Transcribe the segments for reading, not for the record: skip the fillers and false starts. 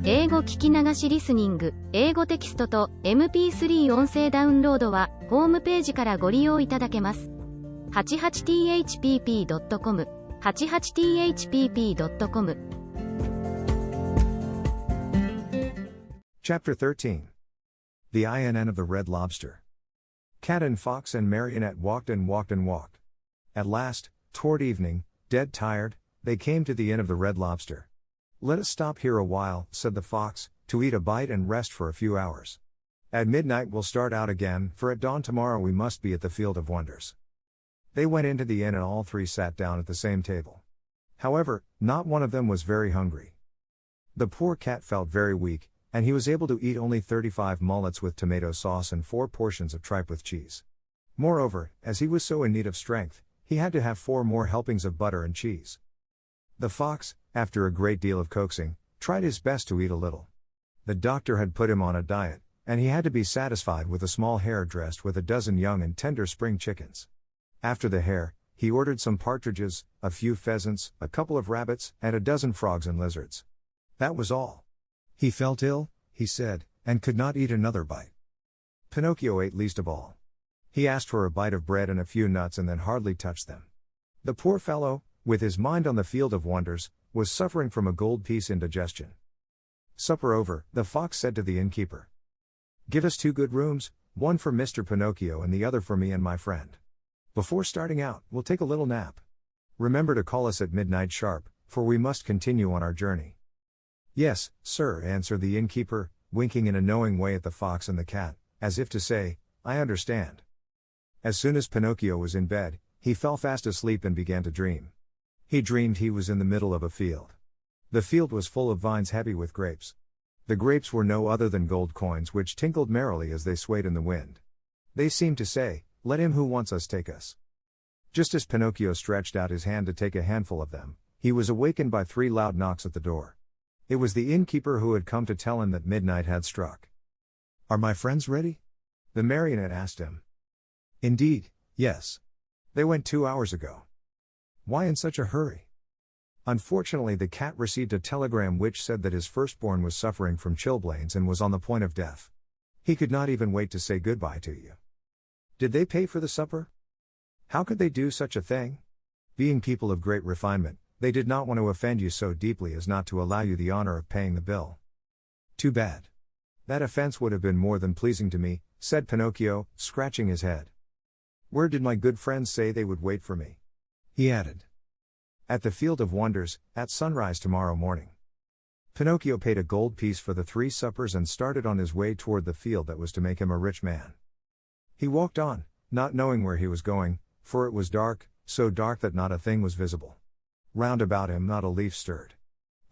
英語聞き流しリスニング、英語テキストと MP3 音声ダウンロードはホームページからご利用いただけます。88thpp.com 88thpp.com Chapter 13. The INN of the Red Lobster. Cat and Fox and Marionette walked and walked and walked. At last, toward evening, dead tired, they came to the Inn of the Red Lobster. "Let us stop here a while," said the Fox, "to eat a bite and rest for a few hours. At midnight we'll start out again, for at dawn tomorrow we must be at the Field of Wonders." They went into the inn and all three sat down at the same table. However, not one of them was very hungry. The poor cat felt very weak, and he was able to eat only 35 mullets with tomato sauce and 4 portions of tripe with cheese. Moreover, as he was so in need of strength, he had to have 4 more helpings of butter and cheese. The fox, after a great deal of coaxing, tried his best to eat a little. The doctor had put him on a diet, and he had to be satisfied with a small hare dressed with a dozen young and tender spring chickens. After the hare, he ordered some partridges, a few pheasants, a couple of rabbits, and a dozen frogs and lizards. That was all. He felt ill, he said, and could not eat another bite. Pinocchio ate least of all. He asked for a bite of bread and a few nuts and then hardly touched them. The poor fellow, with his mind on the Field of Wonders, was suffering from a gold piece indigestion. Supper over, the fox said to the innkeeper, "Give us 2 good rooms, one for Mr. Pinocchio and the other for me and my friend. Before starting out, we'll take a little nap. Remember to call us at midnight sharp, for we must continue on our journey." "Yes, sir," answered the innkeeper, winking in a knowing way at the fox and the cat, as if to say, "I understand." As soon as Pinocchio was in bed, he fell fast asleep and began to dream. He dreamed he was in the middle of a field. The field was full of vines heavy with grapes. The grapes were no other than gold coins which tinkled merrily as they swayed in the wind. They seemed to say, "Let him who wants us take us." Just as Pinocchio stretched out his hand to take a handful of them, he was awakened by 3 loud knocks at the door. It was the innkeeper who had come to tell him that midnight had struck. "Are my friends ready?" the marionette asked him. "Indeed, yes. They went 2 hours ago." "Why in such a hurry?" "Unfortunately, the cat received a telegram which said that his firstborn was suffering from chilblains and was on the point of death. He could not even wait to say goodbye to you." "Did they pay for the supper?" "How could they do such a thing? Being people of great refinement, they did not want to offend you so deeply as not to allow you the honor of paying the bill." "Too bad. That offense would have been more than pleasing to me," said Pinocchio, scratching his head. "Where did my good friends say they would wait for me?" he added. "At the Field of Wonders, at sunrise tomorrow morning." Pinocchio paid a gold piece for the 3 suppers and started on his way toward the field that was to make him a rich man. He walked on, not knowing where he was going, for it was dark, so dark that not a thing was visible. Round about him not a leaf stirred.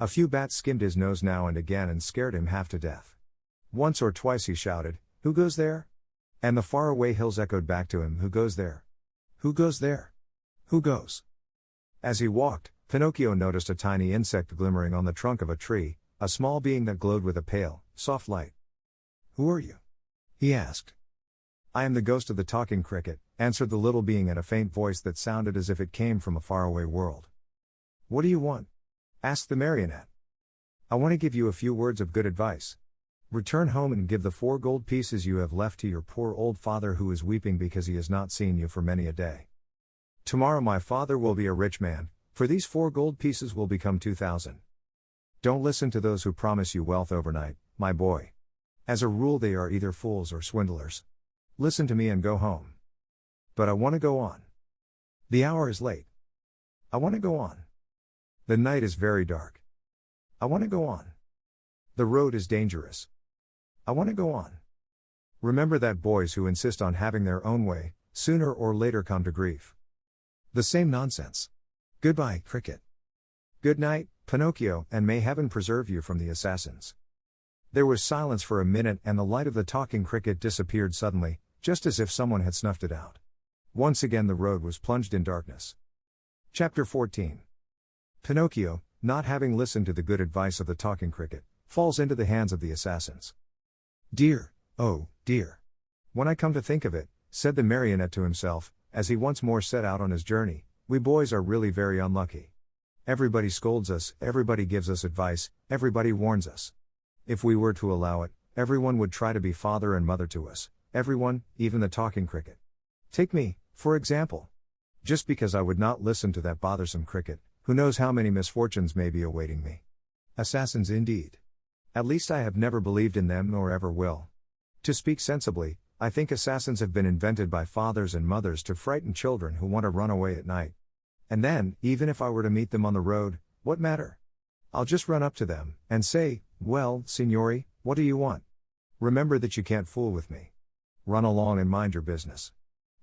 A few bats skimmed his nose now and again and scared him half to death. Once or twice he shouted, "Who goes there?" And the faraway hills echoed back to him, "Who goes there? Who goes there? Who goes?" As he walked, Pinocchio noticed a tiny insect glimmering on the trunk of a tree, a small being that glowed with a pale, soft light. "Who are you?" he asked. "I am the ghost of the talking cricket," answered the little being in a faint voice that sounded as if it came from a faraway world. "What do you want?" asked the marionette. "I want to give you a few words of good advice. Return home and give the 4 gold pieces you have left to your poor old father who is weeping because he has not seen you for many a day. Tomorrow my father will be a rich man, for these 4 gold pieces will become 2,000. Don't listen to those who promise you wealth overnight, my boy. As a rule they are either fools or swindlers. Listen to me and go home." "But I want to go on. The hour is late. I want to go on. The night is very dark. I want to go on. The road is dangerous. I want to go on." Remember that boys who insist on having their own way, sooner or later come to grief. The same nonsense. Goodbye, cricket. Good night, Pinocchio, and may heaven preserve you from the assassins. There was silence for a minute and the light of the talking cricket disappeared suddenly, just as if someone had snuffed it out. Once again the road was plunged in darkness. Chapter 14. Pinocchio, not having listened to the good advice of the talking cricket, falls into the hands of the assassins. "Dear, oh, dear. When I come to think of it," said the marionette to himself, as he once more set out on his journey, "we boys are really very unlucky. Everybody scolds us, everybody gives us advice, everybody warns us. If we were to allow it, everyone would try to be father and mother to us, everyone, even the talking cricket. Take me, for example. Just because I would not listen to that bothersome cricket, who knows how many misfortunes may be awaiting me. Assassins indeed. At least I have never believed in them nor ever will. To speak sensibly, I think assassins have been invented by fathers and mothers to frighten children who want to run away at night. And then, even if I were to meet them on the road, what matter? I'll just run up to them, and say, "Well, signori, what do you want? Remember that you can't fool with me. Run along and mind your business."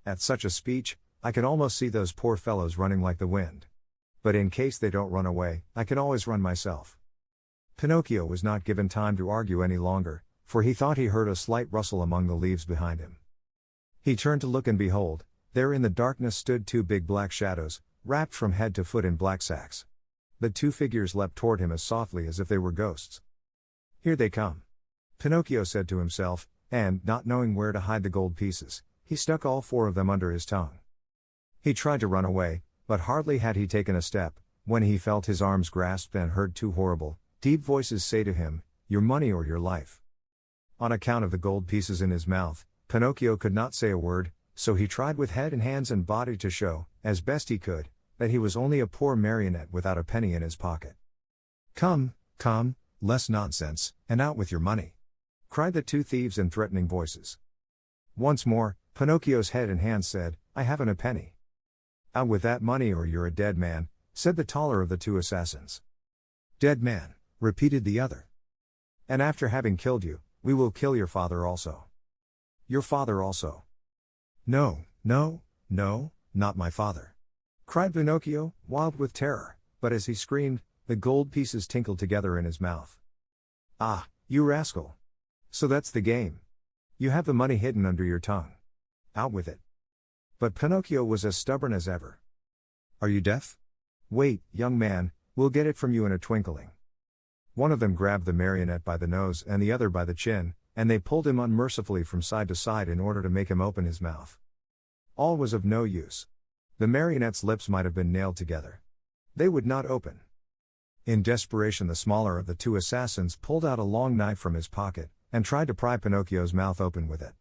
At such a speech, I can almost see those poor fellows running like the wind. But in case they don't run away, I can always run myself. Pinocchio was not given time to argue any longer, for he thought he heard a slight rustle among the leaves behind him. He turned to look, and behold, there in the darkness stood two big black shadows, wrapped from head to foot in black sacks. The two figures leapt toward him as softly as if they were ghosts. "Here they come," Pinocchio said to himself, and, not knowing where to hide the gold pieces, he stuck all four of them under his tongue. He tried to run away, but hardly had he taken a step, when he felt his arms grasped and heard two horrible, deep voices say to him, "Your money or your life." On account of the gold pieces in his mouth, Pinocchio could not say a word, so he tried with head and hands and body to show, as best he could, that he was only a poor marionette without a penny in his pocket. "Come, come, less nonsense, and out with your money," cried the two thieves in threatening voices. Once more, Pinocchio's head and hands said, "I haven't a penny." "Out with that money or you're a dead man," said the taller of the two assassins. "Dead man," repeated the other. "And after having killed you, we will kill your father also." "Your father also?" "No, no, no, not my father," cried Pinocchio, wild with terror, but as he screamed, the gold pieces tinkled together in his mouth. "Ah, you rascal! So that's the game. You have the money hidden under your tongue. Out with it." But Pinocchio was as stubborn as ever. "Are you deaf? Wait, young man, we'll get it from you in a twinkling." One of them grabbed the marionette by the nose and the other by the chin, and they pulled him unmercifully from side to side in order to make him open his mouth. All was of no use. The marionette's lips might have been nailed together. They would not open. In desperation, the smaller of the two assassins pulled out a long knife from his pocket, and tried to pry Pinocchio's mouth open with it.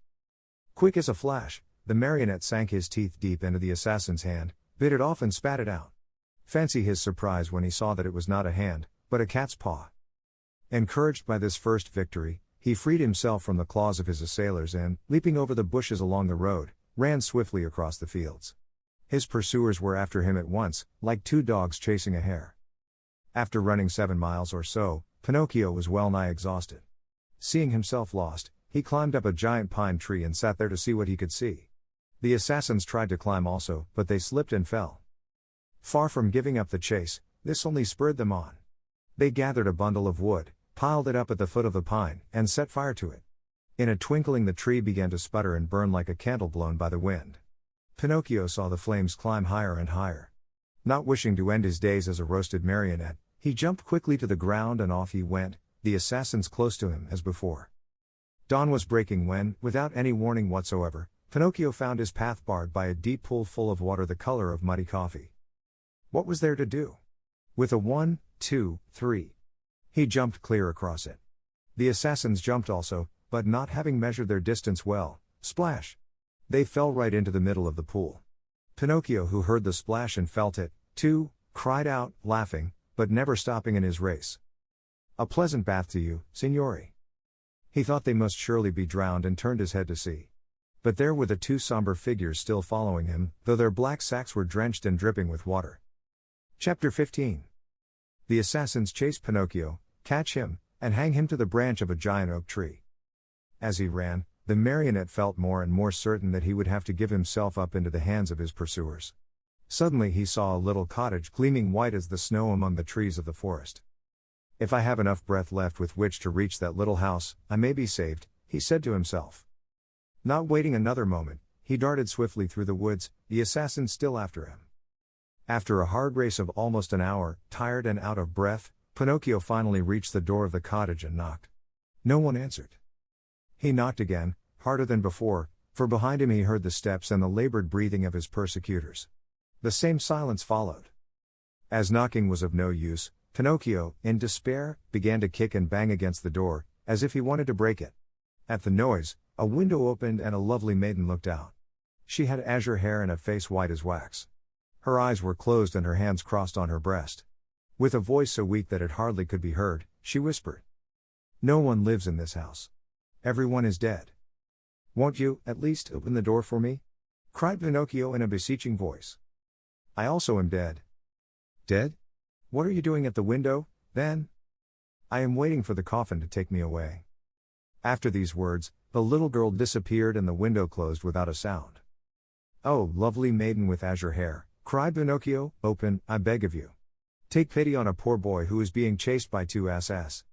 Quick as a flash, the marionette sank his teeth deep into the assassin's hand, bit it off and spat it out. Fancy his surprise when he saw that it was not a hand, but a cat's paw. Encouraged by this first victory, he freed himself from the claws of his assailers and, leaping over the bushes along the road, ran swiftly across the fields. His pursuers were after him at once, like two dogs chasing a hare. After running 7 miles or so, Pinocchio was well nigh exhausted. Seeing himself lost, he climbed up a giant pine tree and sat there to see what he could see. The assassins tried to climb also, but they slipped and fell. Far from giving up the chase, this only spurred them on. They gathered a bundle of wood, piled it up at the foot of the pine, and set fire to it. In a twinkling the tree began to sputter and burn like a candle blown by the wind. Pinocchio saw the flames climb higher and higher. Not wishing to end his days as a roasted marionette, he jumped quickly to the ground and off he went, the assassins close to him as before. Dawn was breaking when, without any warning whatsoever, Pinocchio found his path barred by a deep pool full of water the color of muddy coffee. What was there to do? With a 1, 2, 3. He jumped clear across it. The assassins jumped also, but not having measured their distance well, splash! They fell right into the middle of the pool. Pinocchio, who heard the splash and felt it, too, cried out, laughing, but never stopping in his race. "A pleasant bath to you, signori." He thought they must surely be drowned and turned his head to see. But there were the two somber figures still following him, though their black sacks were drenched and dripping with water. Chapter 15. The assassins chase Pinocchio, catch him, and hang him to the branch of a giant oak tree. As he ran, the marionette felt more and more certain that he would have to give himself up into the hands of his pursuers. Suddenly he saw a little cottage gleaming white as the snow among the trees of the forest. "If I have enough breath left with which to reach that little house, I may be saved," he said to himself. Not waiting another moment, he darted swiftly through the woods, the assassins still after him. After a hard race of almost an hour, tired and out of breath, Pinocchio finally reached the door of the cottage and knocked. No one answered. He knocked again, harder than before, for behind him he heard the steps and the labored breathing of his persecutors. The same silence followed. As knocking was of no use, Pinocchio, in despair, began to kick and bang against the door, as if he wanted to break it. At the noise, a window opened and a lovely maiden looked out. She had azure hair and a face white as wax. Her eyes were closed and her hands crossed on her breast. With a voice so weak that it hardly could be heard, she whispered, "No one lives in this house. Everyone is dead. Won't you, at least, open the door for me?" cried Pinocchio in a beseeching voice. "I also am dead." "Dead? What are you doing at the window, then?" "I am waiting for the coffin to take me away." After these words, the little girl disappeared and the window closed without a sound. "Oh, lovely maiden with azure hair," cried Pinocchio, "open, I beg of you. Take pity on a poor boy who is being chased by two asses."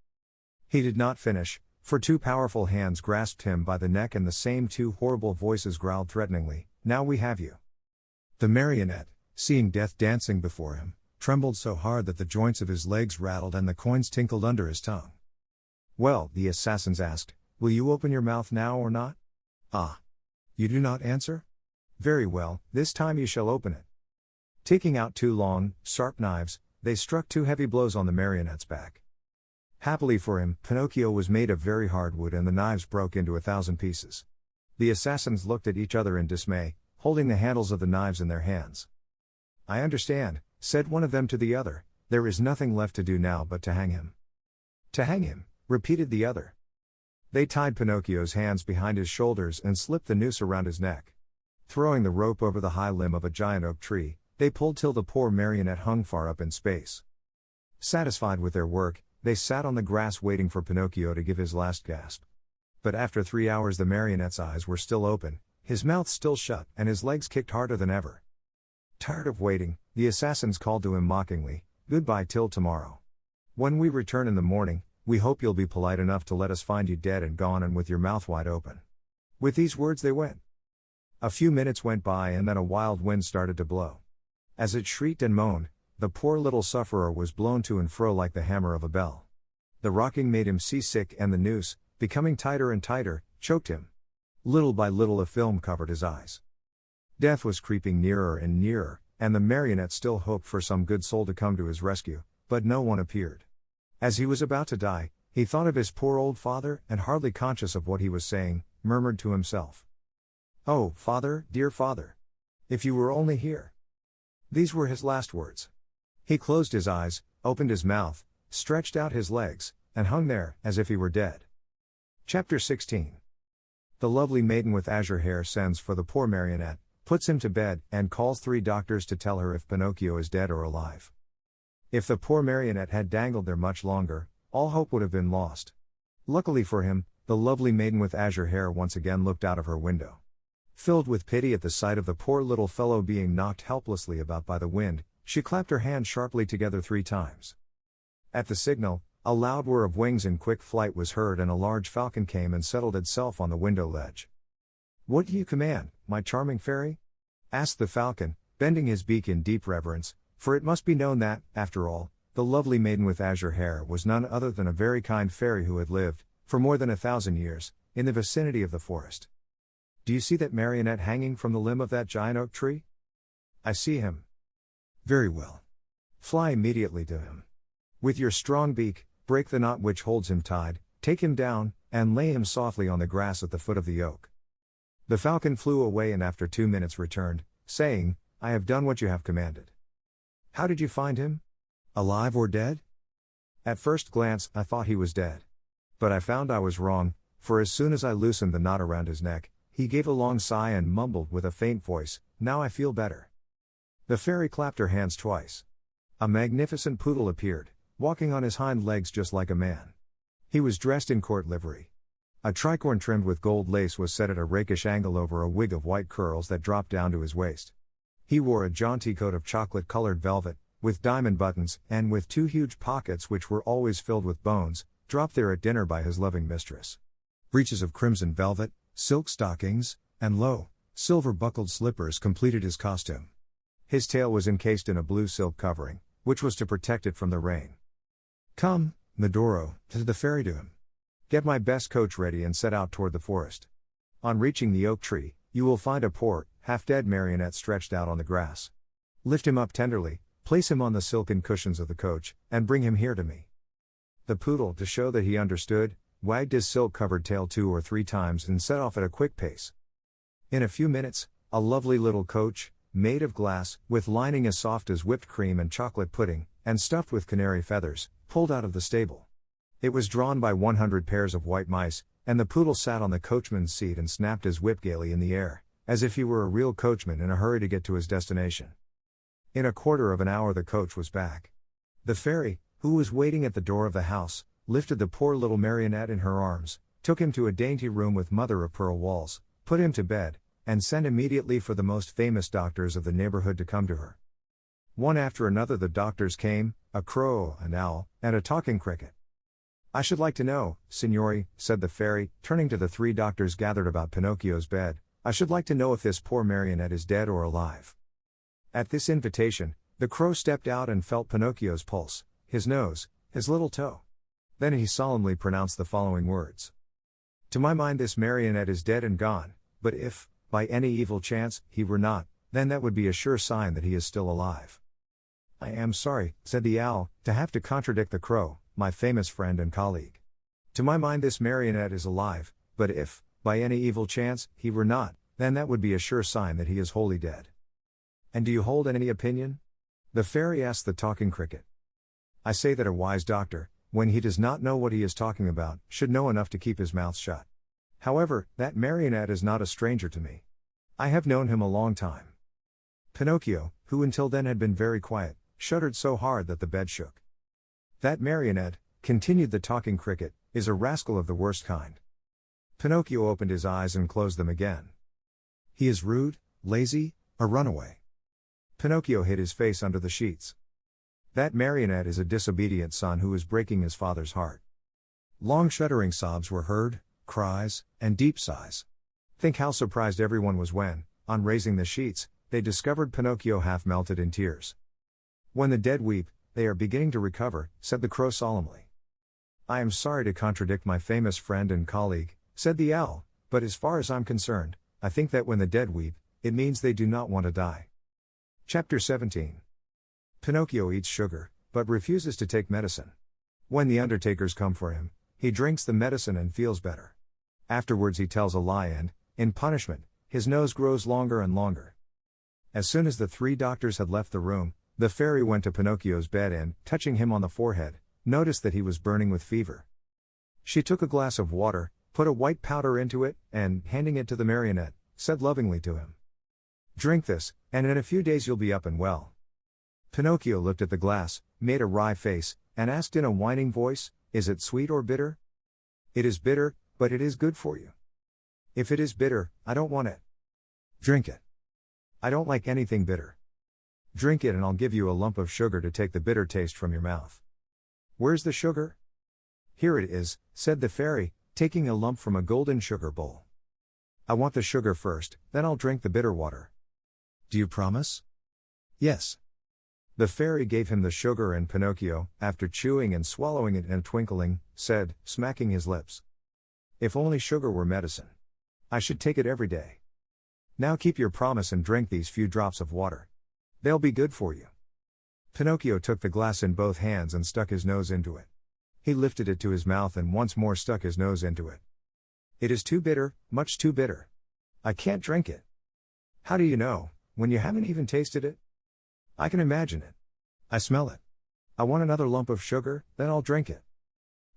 He did not finish, for two powerful hands grasped him by the neck and the same two horrible voices growled threateningly, "Now we have you." The marionette, seeing death dancing before him, trembled so hard that the joints of his legs rattled and the coins tinkled under his tongue. "Well," the assassins asked, "will you open your mouth now or not?" "Ah. You do not answer? Very well, this time you shall open it." Taking out two long, sharp knives, they struck two heavy blows on the marionette's back. Happily for him, Pinocchio was made of very hard wood and the knives broke into 1,000 pieces. The assassins looked at each other in dismay, holding the handles of the knives in their hands. "I understand," said one of them to the other, "there is nothing left to do now but to hang him." "To hang him," repeated the other. They tied Pinocchio's hands behind his shoulders and slipped the noose around his neck. Throwing the rope over the high limb of a giant oak tree, they pulled till the poor marionette hung far up in space. Satisfied with their work, they sat on the grass waiting for Pinocchio to give his last gasp. But after 3 hours the marionette's eyes were still open, his mouth still shut, and his legs kicked harder than ever. Tired of waiting, the assassins called to him mockingly, "Goodbye till tomorrow. When we return in the morning, we hope you'll be polite enough to let us find you dead and gone and with your mouth wide open." With these words they went. A few minutes went by and then a wild wind started to blow. As it shrieked and moaned, the poor little sufferer was blown to and fro like the hammer of a bell. The rocking made him seasick and the noose, becoming tighter and tighter, choked him. Little by little a film covered his eyes. Death was creeping nearer and nearer, and the marionette still hoped for some good soul to come to his rescue, but no one appeared. As he was about to die, he thought of his poor old father and, hardly conscious of what he was saying, murmured to himself, "Oh, father, dear father! If you were only here!" These were his last words. He closed his eyes, opened his mouth, stretched out his legs, and hung there, as if he were dead. Chapter 16. The lovely maiden with azure hair sends for the poor marionette, puts him to bed, and calls 3 doctors to tell her if Pinocchio is dead or alive. If the poor marionette had dangled there much longer, all hope would have been lost. Luckily for him, the lovely maiden with azure hair once again looked out of her window. Filled with pity at the sight of the poor little fellow being knocked helplessly about by the wind, she clapped her hands sharply together 3 times. At the signal, a loud whir of wings in quick flight was heard and a large falcon came and settled itself on the window ledge. "What do you command, my charming fairy?" asked the falcon, bending his beak in deep reverence, for it must be known that, after all, the lovely maiden with azure hair was none other than a very kind fairy who had lived, for more than 1,000 years, in the vicinity of the forest. "Do you see that marionette hanging from the limb of that giant oak tree?" "I see him." "Very well. Fly immediately to him. With your strong beak, break the knot which holds him tied, take him down, and lay him softly on the grass at the foot of the oak." The falcon flew away and after 2 minutes returned, saying, "I have done what you have commanded." "How did you find him? Alive or dead?" "At first glance, I thought he was dead. But I found I was wrong, for as soon as I loosened the knot around his neck, he gave a long sigh and mumbled with a faint voice, 'Now I feel better.'" The fairy clapped her hands twice. A magnificent poodle appeared, walking on his hind legs just like a man. He was dressed in court livery. A tricorn trimmed with gold lace was set at a rakish angle over a wig of white curls that dropped down to his waist. He wore a jaunty coat of chocolate-colored velvet, with diamond buttons, and with 2 huge pockets which were always filled with bones, dropped there at dinner by his loving mistress. Breeches of crimson velvet, silk stockings, and low, silver-buckled slippers completed his costume. His tail was encased in a blue silk covering, which was to protect it from the rain. "Come, Medoro," said the fairy to him. "Get my best coach ready and set out toward the forest. On reaching the oak tree, you will find a poor, half-dead marionette stretched out on the grass. Lift him up tenderly, Place him on the silken cushions of the coach, and bring him here to me." The poodle, to show that he understood, wagged his silk-covered tail 2 or 3 times and set off at a quick pace. In a few minutes, a lovely little coach, made of glass, with lining as soft as whipped cream and chocolate pudding, and stuffed with canary feathers, pulled out of the stable. It was drawn by 100 pairs of white mice, and the poodle sat on the coachman's seat and snapped his whip gaily in the air, as if he were a real coachman in a hurry to get to his destination. In a quarter of an hour the coach was back. The fairy, who was waiting at the door of the house, lifted the poor little marionette in her arms, took him to a dainty room with mother-of-pearl walls, put him to bed, and sent immediately for the most famous doctors of the neighborhood to come to her. One after another the doctors came, a crow, an owl, and a talking cricket. "I should like to know, signori," said the fairy, turning to the 3 doctors gathered about Pinocchio's bed, "I should like to know if this poor marionette is dead or alive." At this invitation, the crow stepped out and felt Pinocchio's pulse, his nose, his little toe. Then he solemnly pronounced the following words. "To my mind this marionette is dead and gone, but if, by any evil chance, he were not, then that would be a sure sign that he is still alive." "I am sorry," said the owl, "to have to contradict the crow, my famous friend and colleague. To my mind this marionette is alive, but if, by any evil chance, he were not, then that would be a sure sign that he is wholly dead." "And do you hold any opinion?" the fairy asked the talking cricket. "I say that a wise doctor, when he does not know what he is talking about, should know enough to keep his mouth shut. However, that marionette is not a stranger to me. I have known him a long time." Pinocchio, who until then had been very quiet, shuddered so hard that the bed shook. "That marionette," continued the talking cricket, "is a rascal of the worst kind." Pinocchio opened his eyes and closed them again. "He is rude, lazy, a runaway." Pinocchio hid his face under the sheets. "That marionette is a disobedient son who is breaking his father's heart." Long shuddering sobs were heard, cries, and deep sighs. Think how surprised everyone was when, on raising the sheets, they discovered Pinocchio half melted in tears. "When the dead weep, they are beginning to recover," said the crow solemnly. "I am sorry to contradict my famous friend and colleague," said the owl, "but as far as I'm concerned, I think that when the dead weep, it means they do not want to die." Chapter 17. Pinocchio eats sugar, but refuses to take medicine. When the undertakers come for him, he drinks the medicine and feels better. Afterwards he tells a lie and, in punishment, his nose grows longer and longer. As soon as the 3 doctors had left the room, the fairy went to Pinocchio's bed and, touching him on the forehead, noticed that he was burning with fever. She took a glass of water, put a white powder into it, and, handing it to the marionette, said lovingly to him, "Drink this, and in a few days you'll be up and well." Pinocchio looked at the glass, made a wry face, and asked in a whining voice, "Is it sweet or bitter?" "It is bitter, but it is good for you." "If it is bitter, I don't want it." "Drink it." "I don't like anything bitter." "Drink it and I'll give you a lump of sugar to take the bitter taste from your mouth." "Where's the sugar?" "Here it is," said the fairy, taking a lump from a golden sugar bowl. "I want the sugar first, then I'll drink the bitter water." "Do you promise?" "Yes." The fairy gave him the sugar and Pinocchio, after chewing and swallowing it in a twinkling, said, smacking his lips, "If only sugar were medicine. I should take it every day. Now keep your promise and drink these few drops of water. They'll be good for you." Pinocchio took the glass in both hands and stuck his nose into it. He lifted it to his mouth and once more stuck his nose into it. "It is too bitter, much too bitter. I can't drink it." "How do you know, when you haven't even tasted it?" "I can imagine it. I smell it. I want another lump of sugar, then I'll drink it."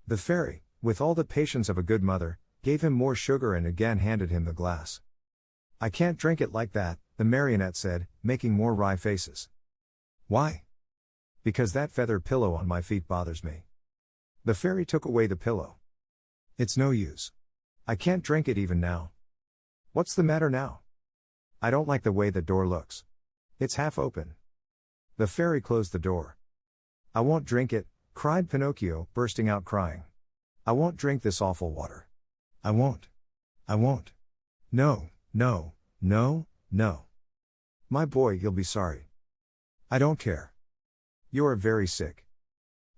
The fairy, with all the patience of a good mother, gave him more sugar and again handed him the glass. "I can't drink it like that," the marionette said, making more wry faces. "Why?" "Because that feather pillow on my feet bothers me." The fairy took away the pillow. "It's no use. I can't drink it even now." "What's the matter now?" "I don't like the way the door looks. It's half open." The fairy closed the door. "I won't drink it," cried Pinocchio, bursting out crying. "I won't drink this awful water. I won't. I won't. No, no, no, no. My boy, you'll be sorry." "I don't care." "You are very sick."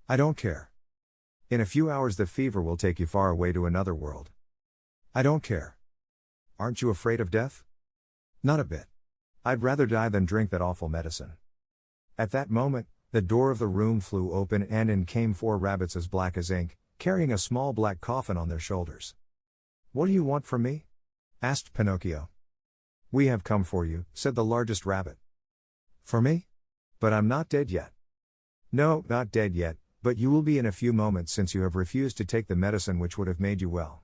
"I don't care." "In a few hours the fever will take you far away to another world." "I don't care." "Aren't you afraid of death?" "Not a bit. I'd rather die than drink that awful medicine." At that moment, the door of the room flew open and in came 4 rabbits as black as ink, carrying a small black coffin on their shoulders. "What do you want from me?" asked Pinocchio. "We have come for you," said the largest rabbit. "For me? But I'm not dead yet." "No, not dead yet, but you will be in a few moments since you have refused to take the medicine which would have made you well."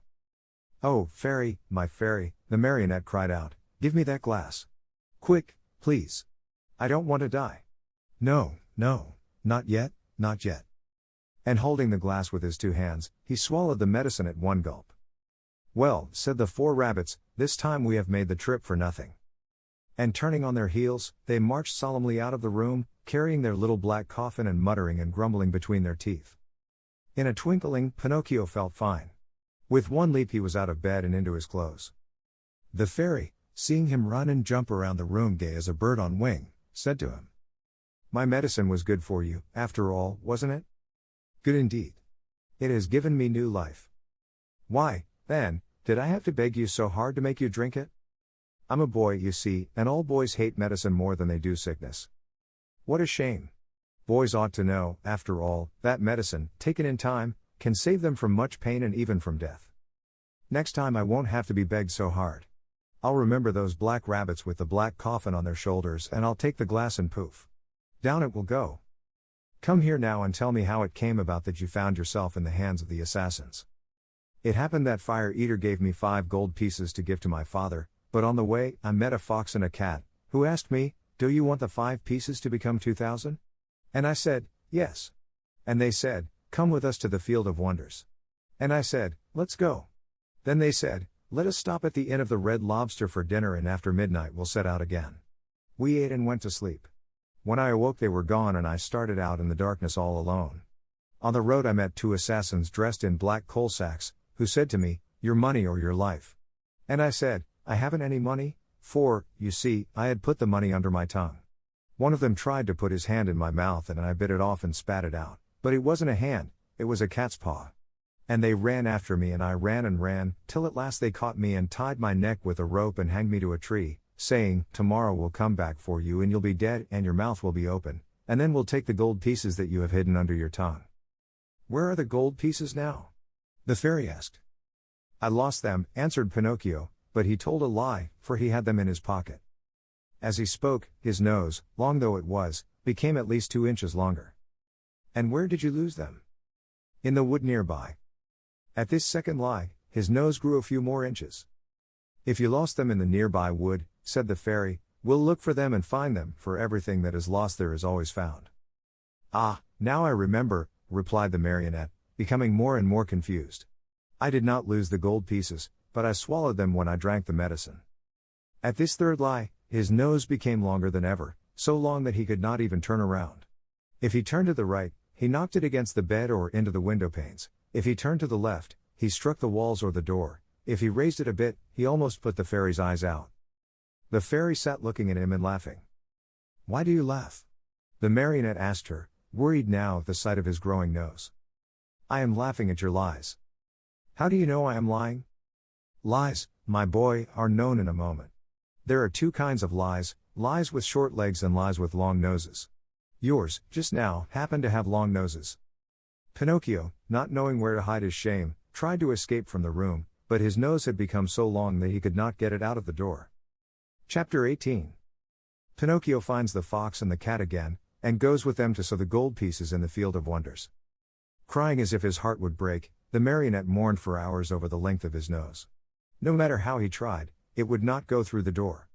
"Oh, fairy, my fairy," the marionette cried out, "give me that glass. Quick, please. I don't want to die." "No, no, not yet, not yet." And holding the glass with his 2 hands, he swallowed the medicine at one gulp. "Well," said the 4 rabbits, "this time we have made the trip for nothing." And turning on their heels, they marched solemnly out of the room, carrying their little black coffin and muttering and grumbling between their teeth. In a twinkling, Pinocchio felt fine. With one leap he was out of bed and into his clothes. The fairy, seeing him run and jump around the room gay as a bird on wing, said to him, "My medicine was good for you, after all, wasn't it?" "Good indeed. It has given me new life." "Why, then, did I have to beg you so hard to make you drink it? I'm a boy, you see, and all boys hate medicine more than they do sickness. What a shame. Boys ought to know, after all, that medicine, taken in time, can save them from much pain and even from death. Next time I won't have to be begged so hard. I'll remember those black rabbits with the black coffin on their shoulders and I'll take the glass and poof. Down it will go. Come here now and tell me how it came about that you found yourself in the hands of the assassins." "It happened that Fire Eater gave me 5 gold pieces to give to my father, but on the way, I met a fox and a cat, who asked me, 'Do you want the 5 pieces to become 2,000? And I said, 'Yes.' And they said, 'Come with us to the Field of Wonders.' And I said, 'Let's go.' Then they said, 'Let us stop at the Inn of the Red Lobster for dinner and after midnight we'll set out again.' We ate and went to sleep. When I awoke they were gone and I started out in the darkness all alone. On the road I met 2 assassins dressed in black coal sacks, who said to me, 'Your money or your life.' And I said, 'I haven't any money,' for, you see, I had put the money under my tongue. One of them tried to put his hand in my mouth and I bit it off and spat it out, but it wasn't a hand, it was a cat's paw. And they ran after me and I ran and ran, till at last they caught me and tied my neck with a rope and hanged me to a tree, saying, 'Tomorrow we'll come back for you and you'll be dead and your mouth will be open, and then we'll take the gold pieces that you have hidden under your tongue.'" "Where are the gold pieces now?" the fairy asked. "I lost them," answered Pinocchio, but he told a lie, for he had them in his pocket. As he spoke, his nose, long though it was, became at least 2 inches longer. "And where did you lose them?" "In the wood nearby." At this second lie, his nose grew a few more inches. "If you lost them in the nearby wood," said the fairy, "we'll look for them and find them, for everything that is lost there is always found." "Ah, now I remember," replied the marionette, becoming more and more confused. "I did not lose the gold pieces, but I swallowed them when I drank the medicine." At this third lie, his nose became longer than ever, so long that he could not even turn around. If he turned to the right, he knocked it against the bed or into the window panes. If he turned to the left, he struck the walls or the door. If he raised it a bit, he almost put the fairy's eyes out. The fairy sat looking at him and laughing. "Why do you laugh?" the marionette asked her, worried now at the sight of his growing nose. "I am laughing at your lies." "How do you know I am lying?" "Lies, my boy, are known in a moment. There are 2 kinds of lies, lies with short legs and lies with long noses. Yours, just now, happen to have long noses." Pinocchio, not knowing where to hide his shame, tried to escape from the room, but his nose had become so long that he could not get it out of the door. Chapter 18. Pinocchio finds the fox and the cat again, and goes with them to sow the gold pieces in the Field of Wonders. Crying as if his heart would break, the marionette mourned for hours over the length of his nose. No matter how he tried, it would not go through the door.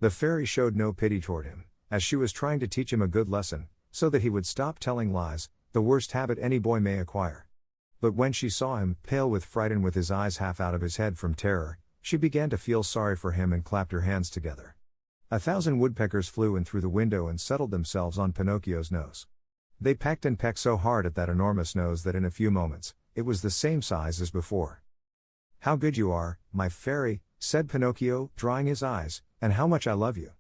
The fairy showed no pity toward him, as she was trying to teach him a good lesson, so that he would stop telling lies, the worst habit any boy may acquire. But when she saw him, pale with fright and with his eyes half out of his head from terror, she began to feel sorry for him and clapped her hands together. 1,000 woodpeckers flew in through the window and settled themselves on Pinocchio's nose. They pecked and pecked so hard at that enormous nose that in a few moments, it was the same size as before. "How good you are, my fairy," said Pinocchio, drying his eyes, "and how much I love you."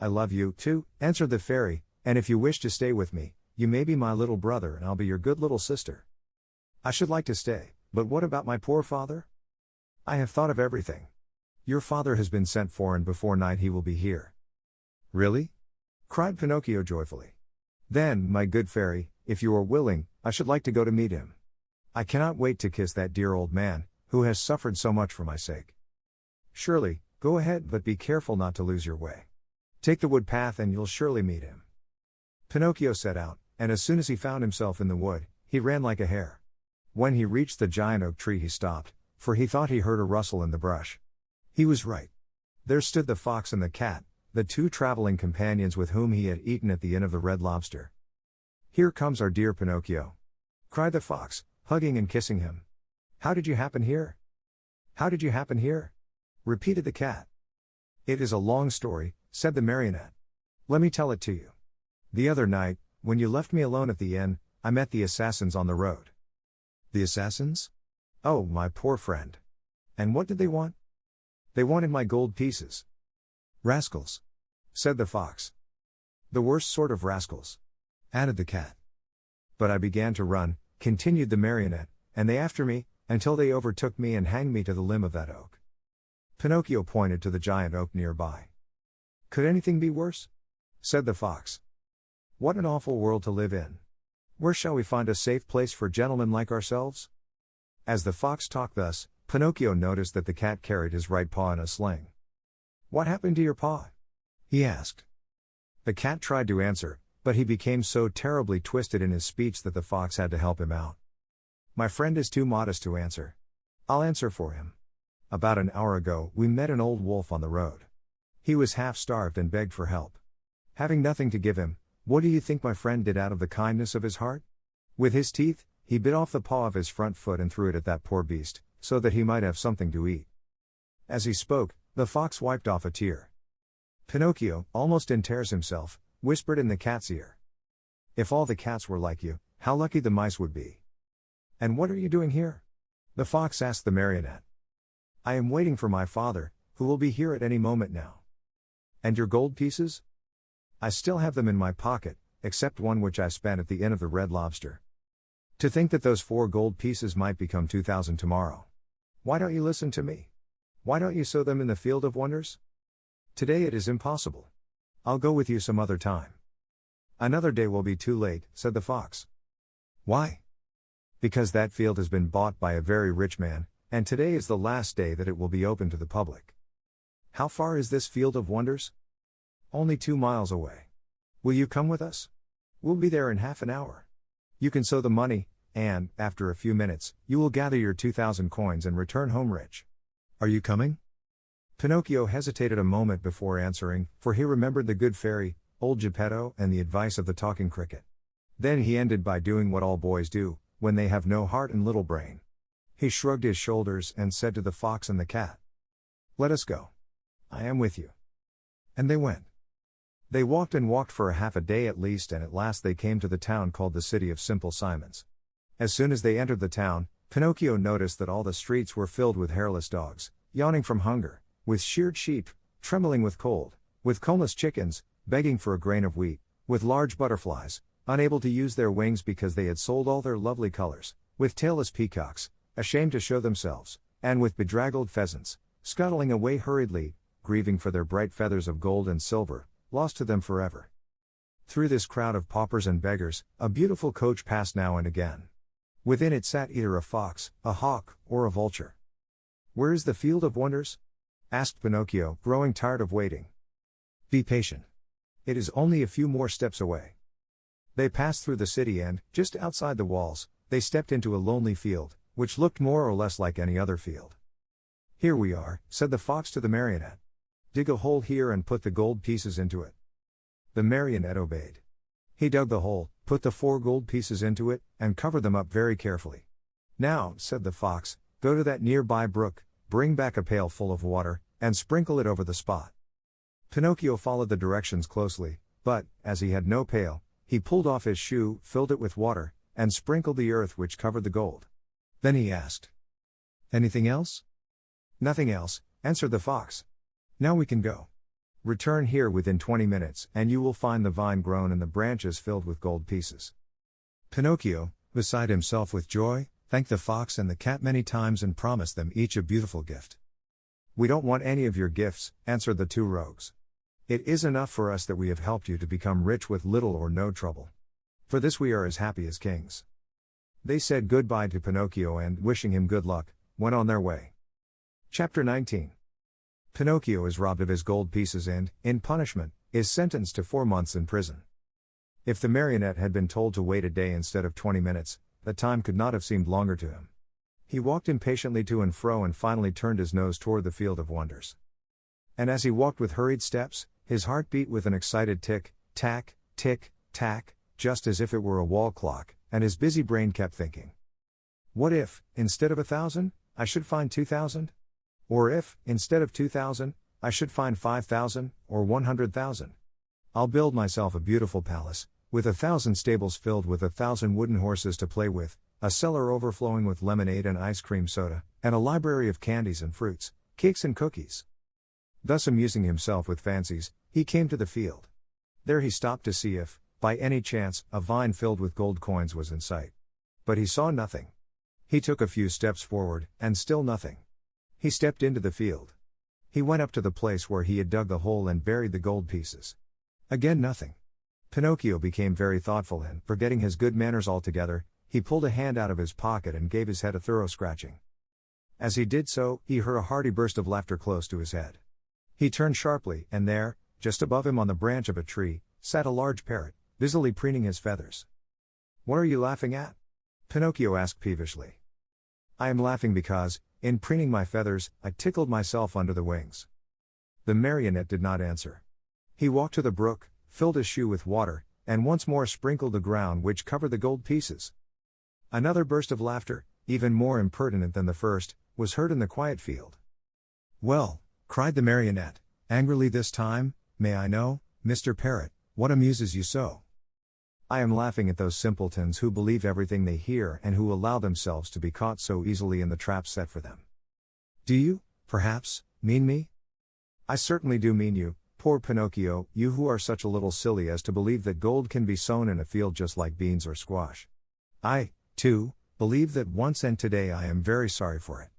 "I love you, too," answered the fairy, "and if you wish to stay with me, you may be my little brother and I'll be your good little sister." "I should like to stay, but what about my poor father?" "I have thought of everything. Your father has been sent for and before night he will be here." "Really?" cried Pinocchio joyfully. Then, my good fairy, if you are willing, I should like to go to meet him. I cannot wait to kiss that dear old man, who has suffered so much for my sake. Surely, go ahead, but be careful not to lose your way. Take the wood path and you'll surely meet him. Pinocchio set out, and as soon as he found himself in the wood, he ran like a hare. When he reached the giant oak tree he stopped, for he thought he heard a rustle in the brush. He was right. There stood the fox and the cat, the two traveling companions with whom he had eaten at the Inn of the Red Lobster. "Here comes our dear Pinocchio," cried the fox, hugging and kissing him. "How did you happen here?" "How did you happen here?" repeated the cat. "It is a long story," said the marionette. "Let me tell it to you. The other night, when you left me alone at the inn, I met the assassins on the road." "The assassins? Oh, my poor friend. And what did they want?" "They wanted my gold pieces." "Rascals," said the fox. "The worst sort of rascals," added the cat. "But I began to run," continued the marionette, "and they after me, until they overtook me and hanged me to the limb of that oak." Pinocchio pointed to the giant oak nearby. "Could anything be worse?" said the fox. "What an awful world to live in. Where shall we find a safe place for gentlemen like ourselves?" As the fox talked thus, Pinocchio noticed that the cat carried his right paw in a sling. "What happened to your paw?" he asked. The cat tried to answer, but he became so terribly twisted in his speech that the fox had to help him out. "My friend is too modest to answer. I'll answer for him. About an hour ago, we met an old wolf on the road. He was half starved and begged for help. Having nothing to give him, what do you think my friend did out of the kindness of his heart? With his teeth, he bit off the paw of his front foot and threw it at that poor beast, so that he might have something to eat." As he spoke, the fox wiped off a tear. Pinocchio, almost in tears himself, whispered in the cat's ear, "If all the cats were like you, how lucky the mice would be." "And what are you doing here?" the fox asked the marionette. "I am waiting for my father, who will be here at any moment now." "And your gold pieces?" "I still have them in my pocket, except one which I spent at the Inn of the Red Lobster. To think that those 4 gold pieces might become 2,000 tomorrow. Why don't you listen to me? Why don't you sow them in the field of wonders? Today it is impossible. I'll go with you some other time." "Another day will be too late," said the fox. "Why?" "Because that field has been bought by a very rich man, and today is the last day that it will be open to the public." "How far is this field of wonders?" "Only 2 miles away. Will you come with us? We'll be there in half an hour. You can sow the money, and, after a few minutes, you will gather your 2,000 coins and return home rich. Are you coming?" Pinocchio hesitated a moment before answering, for he remembered the good fairy, old Geppetto, and the advice of the talking cricket. Then he ended by doing what all boys do, when they have no heart and little brain. He shrugged his shoulders and said to the fox and the cat, "Let us go. I am with you." And they went. They walked and walked for half a day at least, and at last they came to the town called the City of Simple Simons. As soon as they entered the town, Pinocchio noticed that all the streets were filled with hairless dogs, yawning from hunger, with sheared sheep, trembling with cold, with combless chickens, begging for a grain of wheat, with large butterflies, unable to use their wings because they had sold all their lovely colors, with tailless peacocks, ashamed to show themselves, and with bedraggled pheasants, scuttling away hurriedly, grieving for their bright feathers of gold and silver, lost to them forever. Through this crowd of paupers and beggars, a beautiful coach passed now and again. Within it sat either a fox, a hawk, or a vulture. "Where is the field of wonders?" asked Pinocchio, growing tired of waiting. "Be patient. It is only a few more steps away." They passed through the city and, just outside the walls, they stepped into a lonely field, which looked more or less like any other field. "Here we are," said the fox to the marionette. "Dig a hole here and put the gold pieces into it." The marionette obeyed. He dug the hole, put the 4 gold pieces into it, and covered them up very carefully. "Now," said the fox, "go to that nearby brook, bring back a pail full of water, and sprinkle it over the spot." Pinocchio followed the directions closely, but, as he had no pail, he pulled off his shoe, filled it with water, and sprinkled the earth which covered the gold. Then he asked, "Anything else?" "Nothing else," answered the fox. "Now we can go. Return here within 20 minutes, and you will find the vine grown and the branches filled with gold pieces." Pinocchio, beside himself with joy, thanked the fox and the cat many times and promised them each a beautiful gift. "We don't want any of your gifts," answered the 2 rogues. "It is enough for us that we have helped you to become rich with little or no trouble." For this we are as happy as kings." They said goodbye to Pinocchio and, wishing him good luck, went on their way. Chapter 19. Pinocchio is robbed of his gold pieces and, in punishment, is sentenced to 4 months in prison. If the marionette had been told to wait a day instead of 20 minutes, the time could not have seemed longer to him. He walked impatiently to and fro and finally turned his nose toward the field of wonders. And as he walked with hurried steps, his heart beat with an excited tick, tack, just as if it were a wall clock, and his busy brain kept thinking. What if, instead of 1,000, I should find 2,000? Or if, instead of 2,000, I should find 5,000, or 100,000? I'll build myself a beautiful palace, with 1,000 stables filled with 1,000 wooden horses to play with, a cellar overflowing with lemonade and ice cream soda, and a library of candies and fruits, cakes and cookies. Thus amusing himself with fancies, he came to the field. There he stopped to see if, by any chance, a vine filled with gold coins was in sight. But he saw nothing. He took a few steps forward, and still nothing. He stepped into the field. He went up to the place where he had dug the hole and buried the gold pieces. Again nothing. Pinocchio became very thoughtful and, forgetting his good manners altogether, he pulled a hand out of his pocket and gave his head a thorough scratching. As he did so, he heard a hearty burst of laughter close to his head. He turned sharply, and there, just above him on the branch of a tree, sat a large parrot, busily preening his feathers. "What are you laughing at?" Pinocchio asked peevishly. "I am laughing because, in preening my feathers, I tickled myself under the wings." The marionette did not answer. He walked to the brook, filled his shoe with water, and once more sprinkled the ground which covered the gold pieces. Another burst of laughter, even more impertinent than the first, was heard in the quiet field. "Well," cried the marionette, angrily this time, "may I know, Mr. Parrot, what amuses you so?" "I am laughing at those simpletons who believe everything they hear and who allow themselves to be caught so easily in the traps set for them." "Do you, perhaps, mean me?" "I certainly do mean you, poor Pinocchio, you who are such a little silly as to believe that gold can be sown in a field just like beans or squash. I, too, believe that once, and today I am very sorry for it.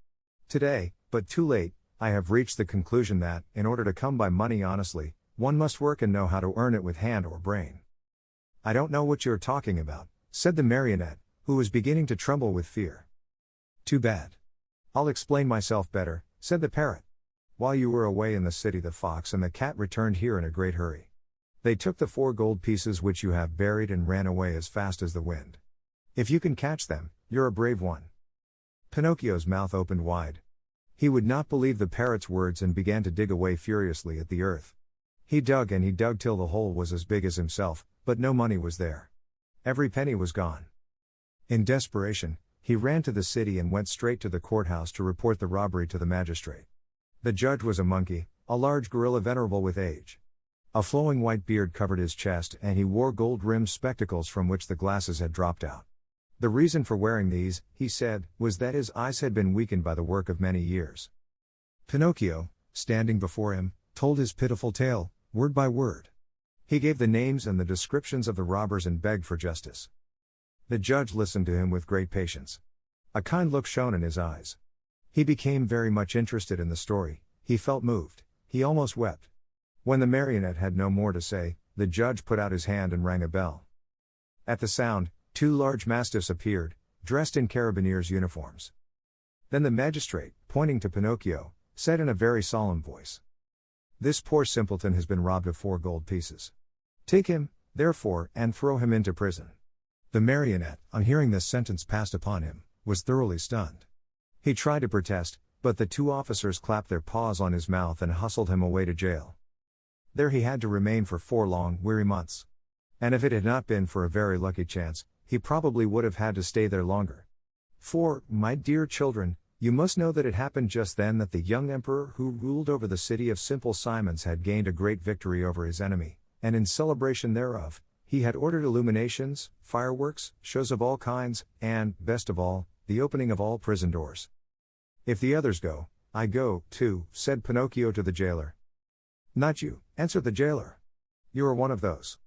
Today, but too late, I have reached the conclusion that, in order to come by money honestly, one must work and know how to earn it with hand or brain." "I don't know what you're talking about," said the marionette, who was beginning to tremble with fear. "Too bad. I'll explain myself better," said the parrot. "While you were away in the city, the fox and the cat returned here in a great hurry. They took the 4 gold pieces which you have buried and ran away as fast as the wind. If you can catch them, you're a brave one." Pinocchio's mouth opened wide. He would not believe the parrot's words and began to dig away furiously at the earth. He dug and he dug till the hole was as big as himself, but no money was there. Every penny was gone. In desperation, he ran to the city and went straight to the courthouse to report the robbery to the magistrate. The judge was a monkey, a large gorilla venerable with age. A flowing white beard covered his chest and he wore gold-rimmed spectacles from which the glasses had dropped out. The reason for wearing these, he said, was that his eyes had been weakened by the work of many years. Pinocchio, standing before him, told his pitiful tale, word by word. He gave the names and the descriptions of the robbers and begged for justice. The judge listened to him with great patience. A kind look shone in his eyes. He became very much interested in the story, he felt moved, he almost wept. When the marionette had no more to say, the judge put out his hand and rang a bell. At the sound, 2 large mastiffs appeared, dressed in carabineers' uniforms. Then the magistrate, pointing to Pinocchio, said in a very solemn voice, "This poor simpleton has been robbed of 4 gold pieces. Take him, therefore, and throw him into prison." The marionette, on hearing this sentence passed upon him, was thoroughly stunned. He tried to protest, but the 2 officers clapped their paws on his mouth and hustled him away to jail. There he had to remain for 4 long, weary months. And if it had not been for a very lucky chance, he probably would have had to stay there longer. For, my dear children, you must know that it happened just then that the young emperor who ruled over the city of Simple Simons had gained a great victory over his enemy, and in celebration thereof, he had ordered illuminations, fireworks, shows of all kinds, and, best of all, the opening of all prison doors. "If the others go, I go, too," said Pinocchio to the jailer. "Not you," answered the jailer. "You are one of those."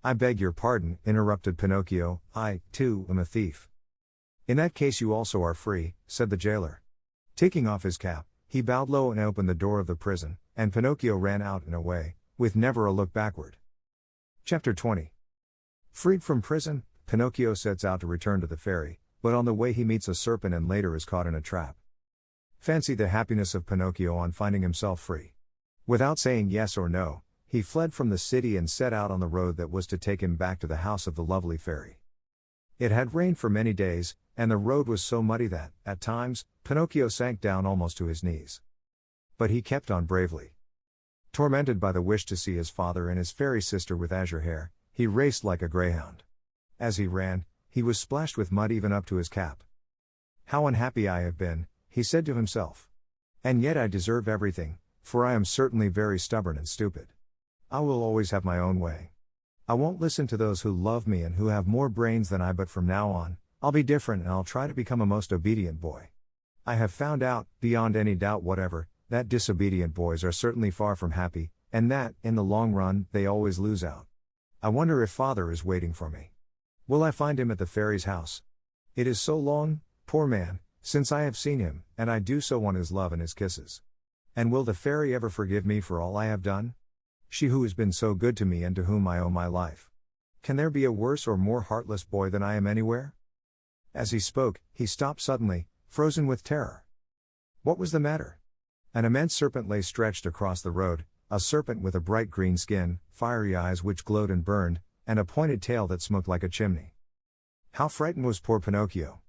"I beg your pardon," interrupted Pinocchio, "I, too, am a thief." "In that case you also are free," said the jailer. Taking off his cap, he bowed low and opened the door of the prison, and Pinocchio ran out and away, with never a look backward. Chapter 20. Freed from prison, Pinocchio sets out to return to the fairy, but on the way he meets a serpent and later is caught in a trap. Fancy the happiness of Pinocchio on finding himself free. Without saying yes or no, he fled from the city and set out on the road that was to take him back to the house of the lovely fairy. It had rained for many days, and the road was so muddy that, at times, Pinocchio sank down almost to his knees. But he kept on bravely. Tormented by the wish to see his father and his fairy sister with azure hair, he raced like a greyhound. As he ran, he was splashed with mud even up to his cap. "How unhappy I have been," he said to himself. "And yet I deserve everything, for I am certainly very stubborn and stupid. I will always have my own way. I won't listen to those who love me and who have more brains than I, but from now on, I'll be different and I'll try to become a most obedient boy. I have found out, beyond any doubt whatever, that disobedient boys are certainly far from happy, and that, in the long run, they always lose out. I wonder if father is waiting for me. Will I find him at the fairy's house? It is so long, poor man, since I have seen him, and I do so want his love and his kisses. And will the fairy ever forgive me for all I have done? She who has been so good to me and to whom I owe my life. Can there be a worse or more heartless boy than I am anywhere?" As he spoke, he stopped suddenly, frozen with terror. What was the matter? An immense serpent lay stretched across the road, a serpent with a bright green skin, fiery eyes which glowed and burned, and a pointed tail that smoked like a chimney. How frightened was poor Pinocchio!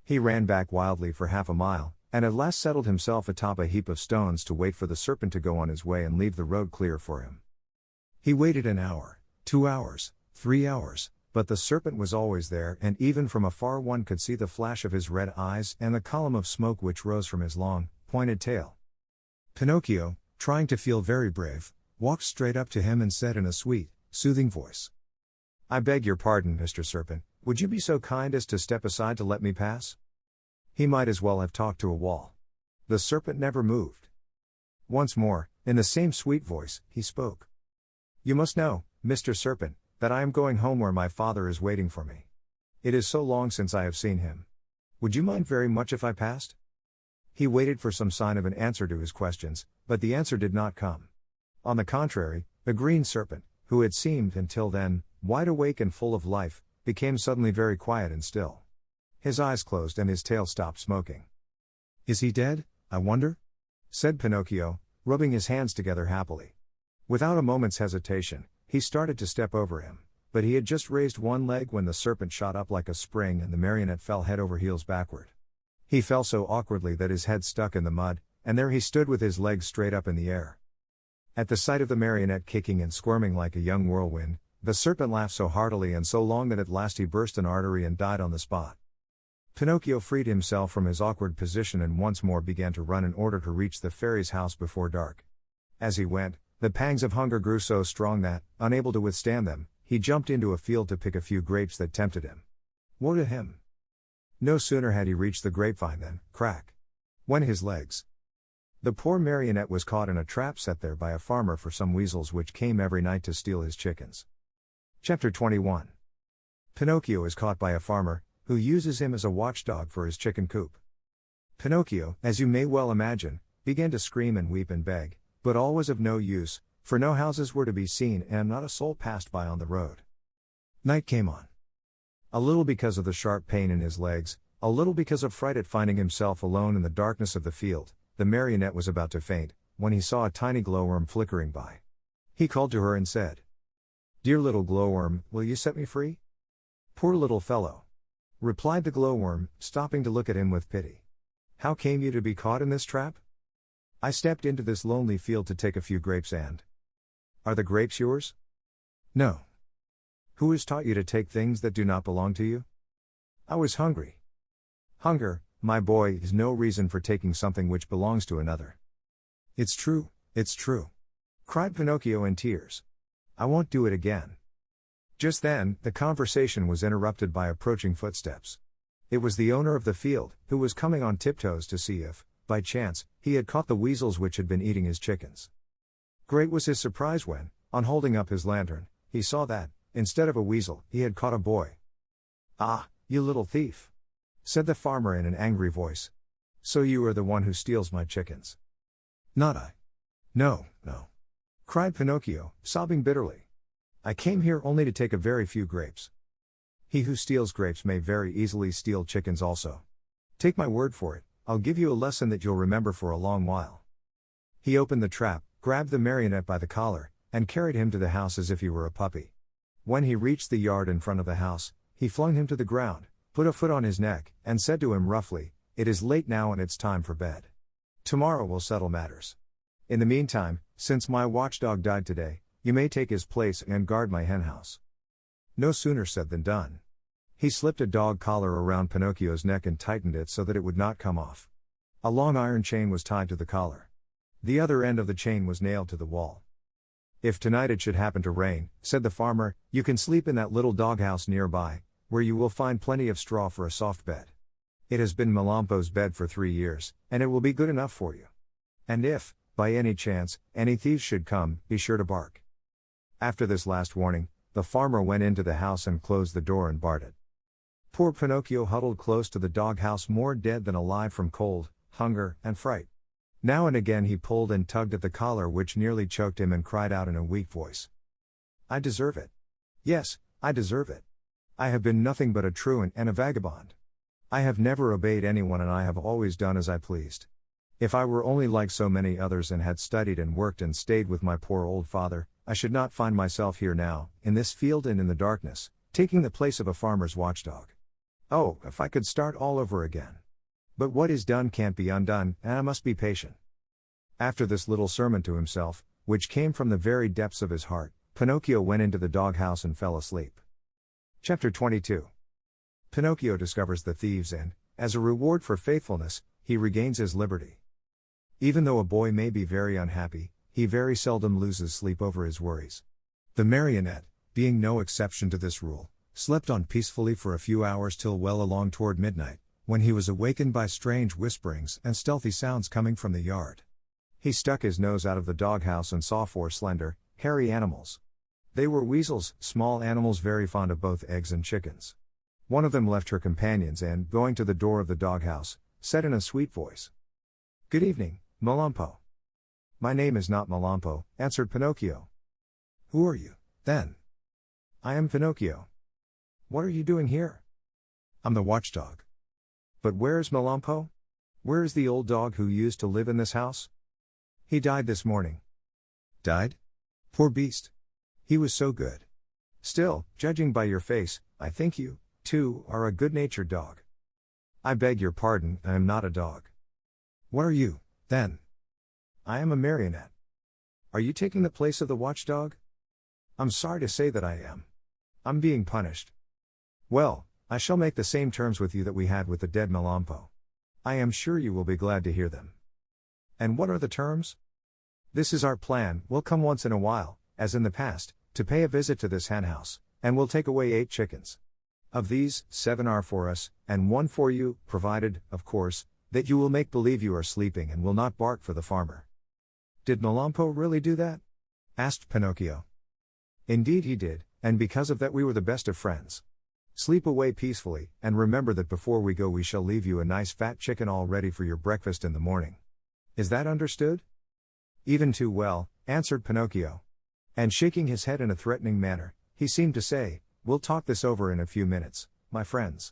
He ran back wildly for half a mile, and at last settled himself atop a heap of stones to wait for the serpent to go on his way and leave the road clear for him. He waited an hour, 2 hours, 3 hours, but the serpent was always there, and even from afar one could see the flash of his red eyes and the column of smoke which rose from his long, pointed tail. Pinocchio, trying to feel very brave, walked straight up to him and said in a sweet, soothing voice, "I beg your pardon, Mr. Serpent, would you be so kind as to step aside to let me pass?" He might as well have talked to a wall. The serpent never moved. Once more, in the same sweet voice, he spoke. "You must know, Mr. Serpent, that I am going home where my father is waiting for me. It is so long since I have seen him. Would you mind very much if I passed?" He waited for some sign of an answer to his questions, but the answer did not come. On the contrary, the green serpent, who had seemed until then wide awake and full of life, became suddenly very quiet and still. His eyes closed and his tail stopped smoking. "Is he dead, I wonder?" said Pinocchio, rubbing his hands together happily. Without a moment's hesitation, he started to step over him, but he had just raised one leg when the serpent shot up like a spring and the marionette fell head over heels backward. He fell so awkwardly that his head stuck in the mud, and there he stood with his legs straight up in the air. At the sight of the marionette kicking and squirming like a young whirlwind, the serpent laughed so heartily and so long that at last he burst an artery and died on the spot. Pinocchio freed himself from his awkward position and once more began to run in order to reach the fairy's house before dark. As he went, the pangs of hunger grew so strong that, unable to withstand them, he jumped into a field to pick a few grapes that tempted him. Woe to him! No sooner had he reached the grapevine than, crack, went his legs. The poor marionette was caught in a trap set there by a farmer for some weasels which came every night to steal his chickens. Chapter 21. Pinocchio is caught by a farmer, who uses him as a watchdog for his chicken coop. Pinocchio, as you may well imagine, began to scream and weep and beg, but all was of no use, for no houses were to be seen and not a soul passed by on the road. Night came on. A little because of the sharp pain in his legs, a little because of fright at finding himself alone in the darkness of the field, the marionette was about to faint, when he saw a tiny glowworm flickering by. He called to her and said, "Dear little glowworm, will you set me free?" "Poor little fellow," replied the glowworm, stopping to look at him with pity. "How came you to be caught in this trap?" "I stepped into this lonely field to take a few grapes and—" "Are the grapes yours?" "No." "Who has taught you to take things that do not belong to you?" "I was hungry." "Hunger, my boy, is no reason for taking something which belongs to another." It's true," cried Pinocchio in tears. "I won't do it again." Just then, the conversation was interrupted by approaching footsteps. It was the owner of the field, who was coming on tiptoes to see if, by chance, he had caught the weasels which had been eating his chickens. Great was his surprise when, on holding up his lantern, he saw that, instead of a weasel, he had caught a boy. "Ah, you little thief!" said the farmer in an angry voice. "So you are the one who steals my chickens?" "Not I. No," cried Pinocchio, sobbing bitterly. "I came here only to take a very few grapes." He who steals grapes may very easily steal chickens also. Take my word for it, I'll give you a lesson that you'll remember for a long while. He opened the trap, grabbed the marionette by the collar, and carried him to the house as if he were a puppy. When he reached the yard in front of the house, he flung him to the ground, put a foot on his neck, and said to him roughly, "It is late now and it's time for bed. Tomorrow we'll settle matters. In the meantime, since my watchdog died today, you may take his place and guard my henhouse." No sooner said than done. He slipped a dog collar around Pinocchio's neck and tightened it so that it would not come off. A long iron chain was tied to the collar. The other end of the chain was nailed to the wall. "If tonight it should happen to rain," said the farmer, "you can sleep in that little doghouse nearby, where you will find plenty of straw for a soft bed. It has been Melampo's bed for 3 years, and it will be good enough for you. And if, by any chance, any thieves should come, be sure to bark." After this last warning, the farmer went into the house and closed the door and barred it. Poor Pinocchio huddled close to the doghouse, more dead than alive from cold, hunger, and fright. Now and again he pulled and tugged at the collar, which nearly choked him, and cried out in a weak voice, "I deserve it. Yes, I deserve it. I have been nothing but a truant and a vagabond. I have never obeyed anyone, and I have always done as I pleased. If I were only like so many others and had studied and worked and stayed with my poor old father, I should not find myself here now, in this field and in the darkness, taking the place of a farmer's watchdog. Oh, if I could start all over again. But what is done can't be undone, and I must be patient." After this little sermon to himself, which came from the very depths of his heart, Pinocchio went into the doghouse and fell asleep. Chapter 22. Pinocchio discovers the thieves and, as a reward for faithfulness, he regains his liberty. Even though a boy may be very unhappy, he very seldom loses sleep over his worries. The marionette, being no exception to this rule, slept on peacefully for a few hours till well along toward midnight, when he was awakened by strange whisperings and stealthy sounds coming from the yard. He stuck his nose out of the doghouse and saw 4 slender, hairy animals. They were weasels, small animals very fond of both eggs and chickens. One of them left her companions and, going to the door of the doghouse, said in a sweet voice, "Good evening, Melampo." "My name is not Melampo," answered Pinocchio. "Who are you, then?" "I am Pinocchio." "What are you doing here?" "I'm the watchdog." "But where is Melampo? Where is the old dog who used to live in this house?" "He died this morning." "Died? Poor beast. He was so good. Still, judging by your face, I think you, too, are a good-natured dog." "I beg your pardon, I am not a dog." "What are you, then?" "I am a marionette." "Are you taking the place of the watchdog?" "I'm sorry to say that I am. I'm being punished." "Well, I shall make the same terms with you that we had with the dead Melampo. I am sure you will be glad to hear them." "And what are the terms?" "This is our plan: we'll come once in a while, as in the past, to pay a visit to this henhouse, and we'll take away 8 chickens. Of these, 7 are for us, and 1 for you, provided, of course, that you will make believe you are sleeping and will not bark for the farmer." "Did Melampo really do that?" asked Pinocchio. "Indeed he did, and because of that we were the best of friends. Sleep away peacefully, and remember that before we go we shall leave you a nice fat chicken all ready for your breakfast in the morning. Is that understood?" "Even too well," answered Pinocchio. And shaking his head in a threatening manner, he seemed to say, "We'll talk this over in a few minutes, my friends."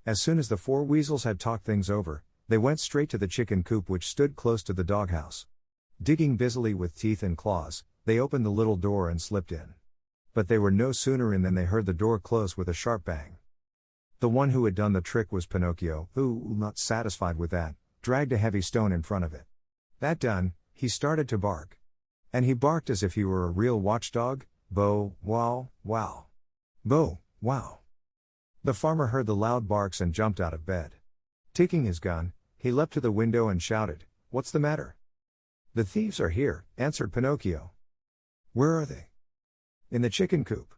As soon as the 4 weasels had talked things over, they went straight to the chicken coop which stood close to the doghouse. Digging busily with teeth and claws, they opened the little door and slipped in. But they were no sooner in than they heard the door close with a sharp bang. The one who had done the trick was Pinocchio, who, not satisfied with that, dragged a heavy stone in front of it. That done, he started to bark. And he barked as if he were a real watchdog, "Bow, wow, wow. Bow, wow." The farmer heard the loud barks and jumped out of bed. Taking his gun, he leapt to the window and shouted, "What's the matter?" "The thieves are here," answered Pinocchio. "Where are they?" "In the chicken coop."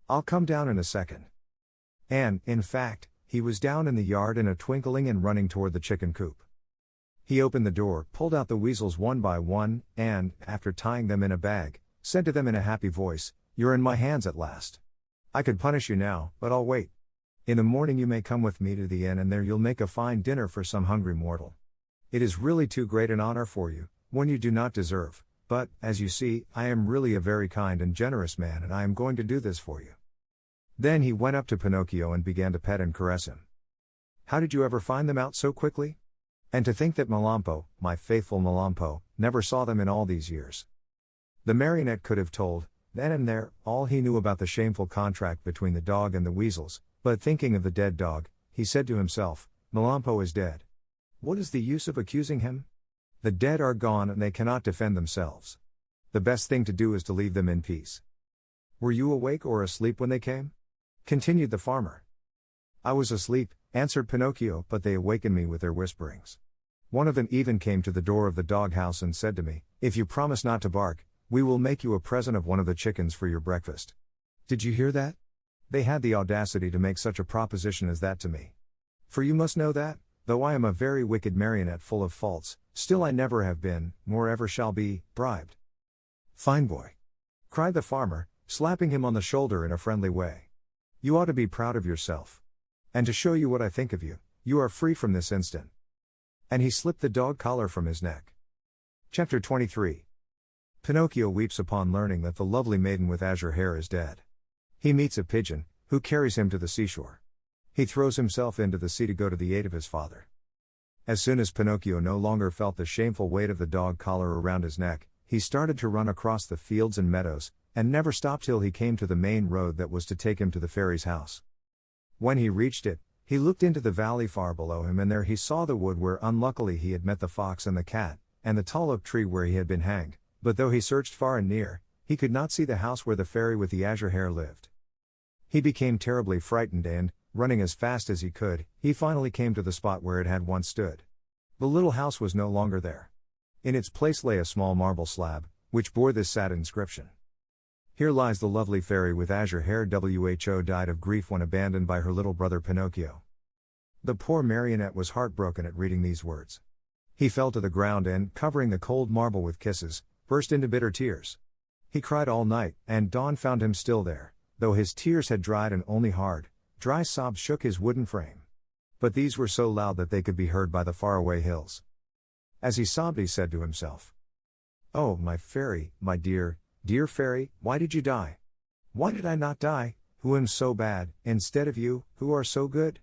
"I'll come down in a second." And, in fact, he was down in the yard in a twinkling and running toward the chicken coop. He opened the door, pulled out the weasels one by one, and, after tying them in a bag, said to them in a happy voice, "You're in my hands at last. I could punish you now, but I'll wait. In the morning you may come with me to the inn, and there you'll make a fine dinner for some hungry mortal. It is really too great an honor for you, one you do not deserve, but, as you see, I am really a very kind and generous man, and I am going to do this for you." Then he went up to Pinocchio and began to pet and caress him. How did you ever find them out so quickly? And to think that Melampo, my faithful Melampo, never saw them in all these years. The marionette could have told, then and there, all he knew about the shameful contract between the dog and the weasels, but thinking of the dead dog, he said to himself, Melampo is dead. What is the use of accusing him? The dead are gone and they cannot defend themselves. The best thing to do is to leave them in peace. Were you awake or asleep when they came? Continued the farmer. I was asleep, answered Pinocchio, but they awakened me with their whisperings. One of them even came to the door of the doghouse and said to me, if you promise not to bark, we will make you a present of one of the chickens for your breakfast. Did you hear that? They had the audacity to make such a proposition as that to me. For you must know that, though I am a very wicked marionette full of faults, still I never have been, nor ever shall be, bribed. Fine boy! Cried the farmer, slapping him on the shoulder in a friendly way. You ought to be proud of yourself. And to show you what I think of you, you are free from this instant. And he slipped the dog collar from his neck. Chapter 23. Pinocchio weeps upon learning that the lovely maiden with azure hair is dead. He meets a pigeon, who carries him to the seashore. He throws himself into the sea to go to the aid of his father. As soon as Pinocchio no longer felt the shameful weight of the dog collar around his neck, he started to run across the fields and meadows, and never stopped till he came to the main road that was to take him to the fairy's house. When he reached it, he looked into the valley far below him, and there he saw the wood where unluckily he had met the fox and the cat, and the tall oak tree where he had been hanged, but though he searched far and near, he could not see the house where the fairy with the azure hair lived. He became terribly frightened and, running as fast as he could, he finally came to the spot where it had once stood. The little house was no longer there. In its place lay a small marble slab, which bore this sad inscription. Here lies the lovely fairy with azure hair, who died of grief when abandoned by her little brother Pinocchio. The poor marionette was heartbroken at reading these words. He fell to the ground and, covering the cold marble with kisses, burst into bitter tears. He cried all night, and dawn found him still there, though his tears had dried and only hard, dry sobs shook his wooden frame. But these were so loud that they could be heard by the faraway hills. As he sobbed, he said to himself, Oh, my fairy, my dear, dear fairy, why did you die? Why did I not die, who am so bad, instead of you, who are so good?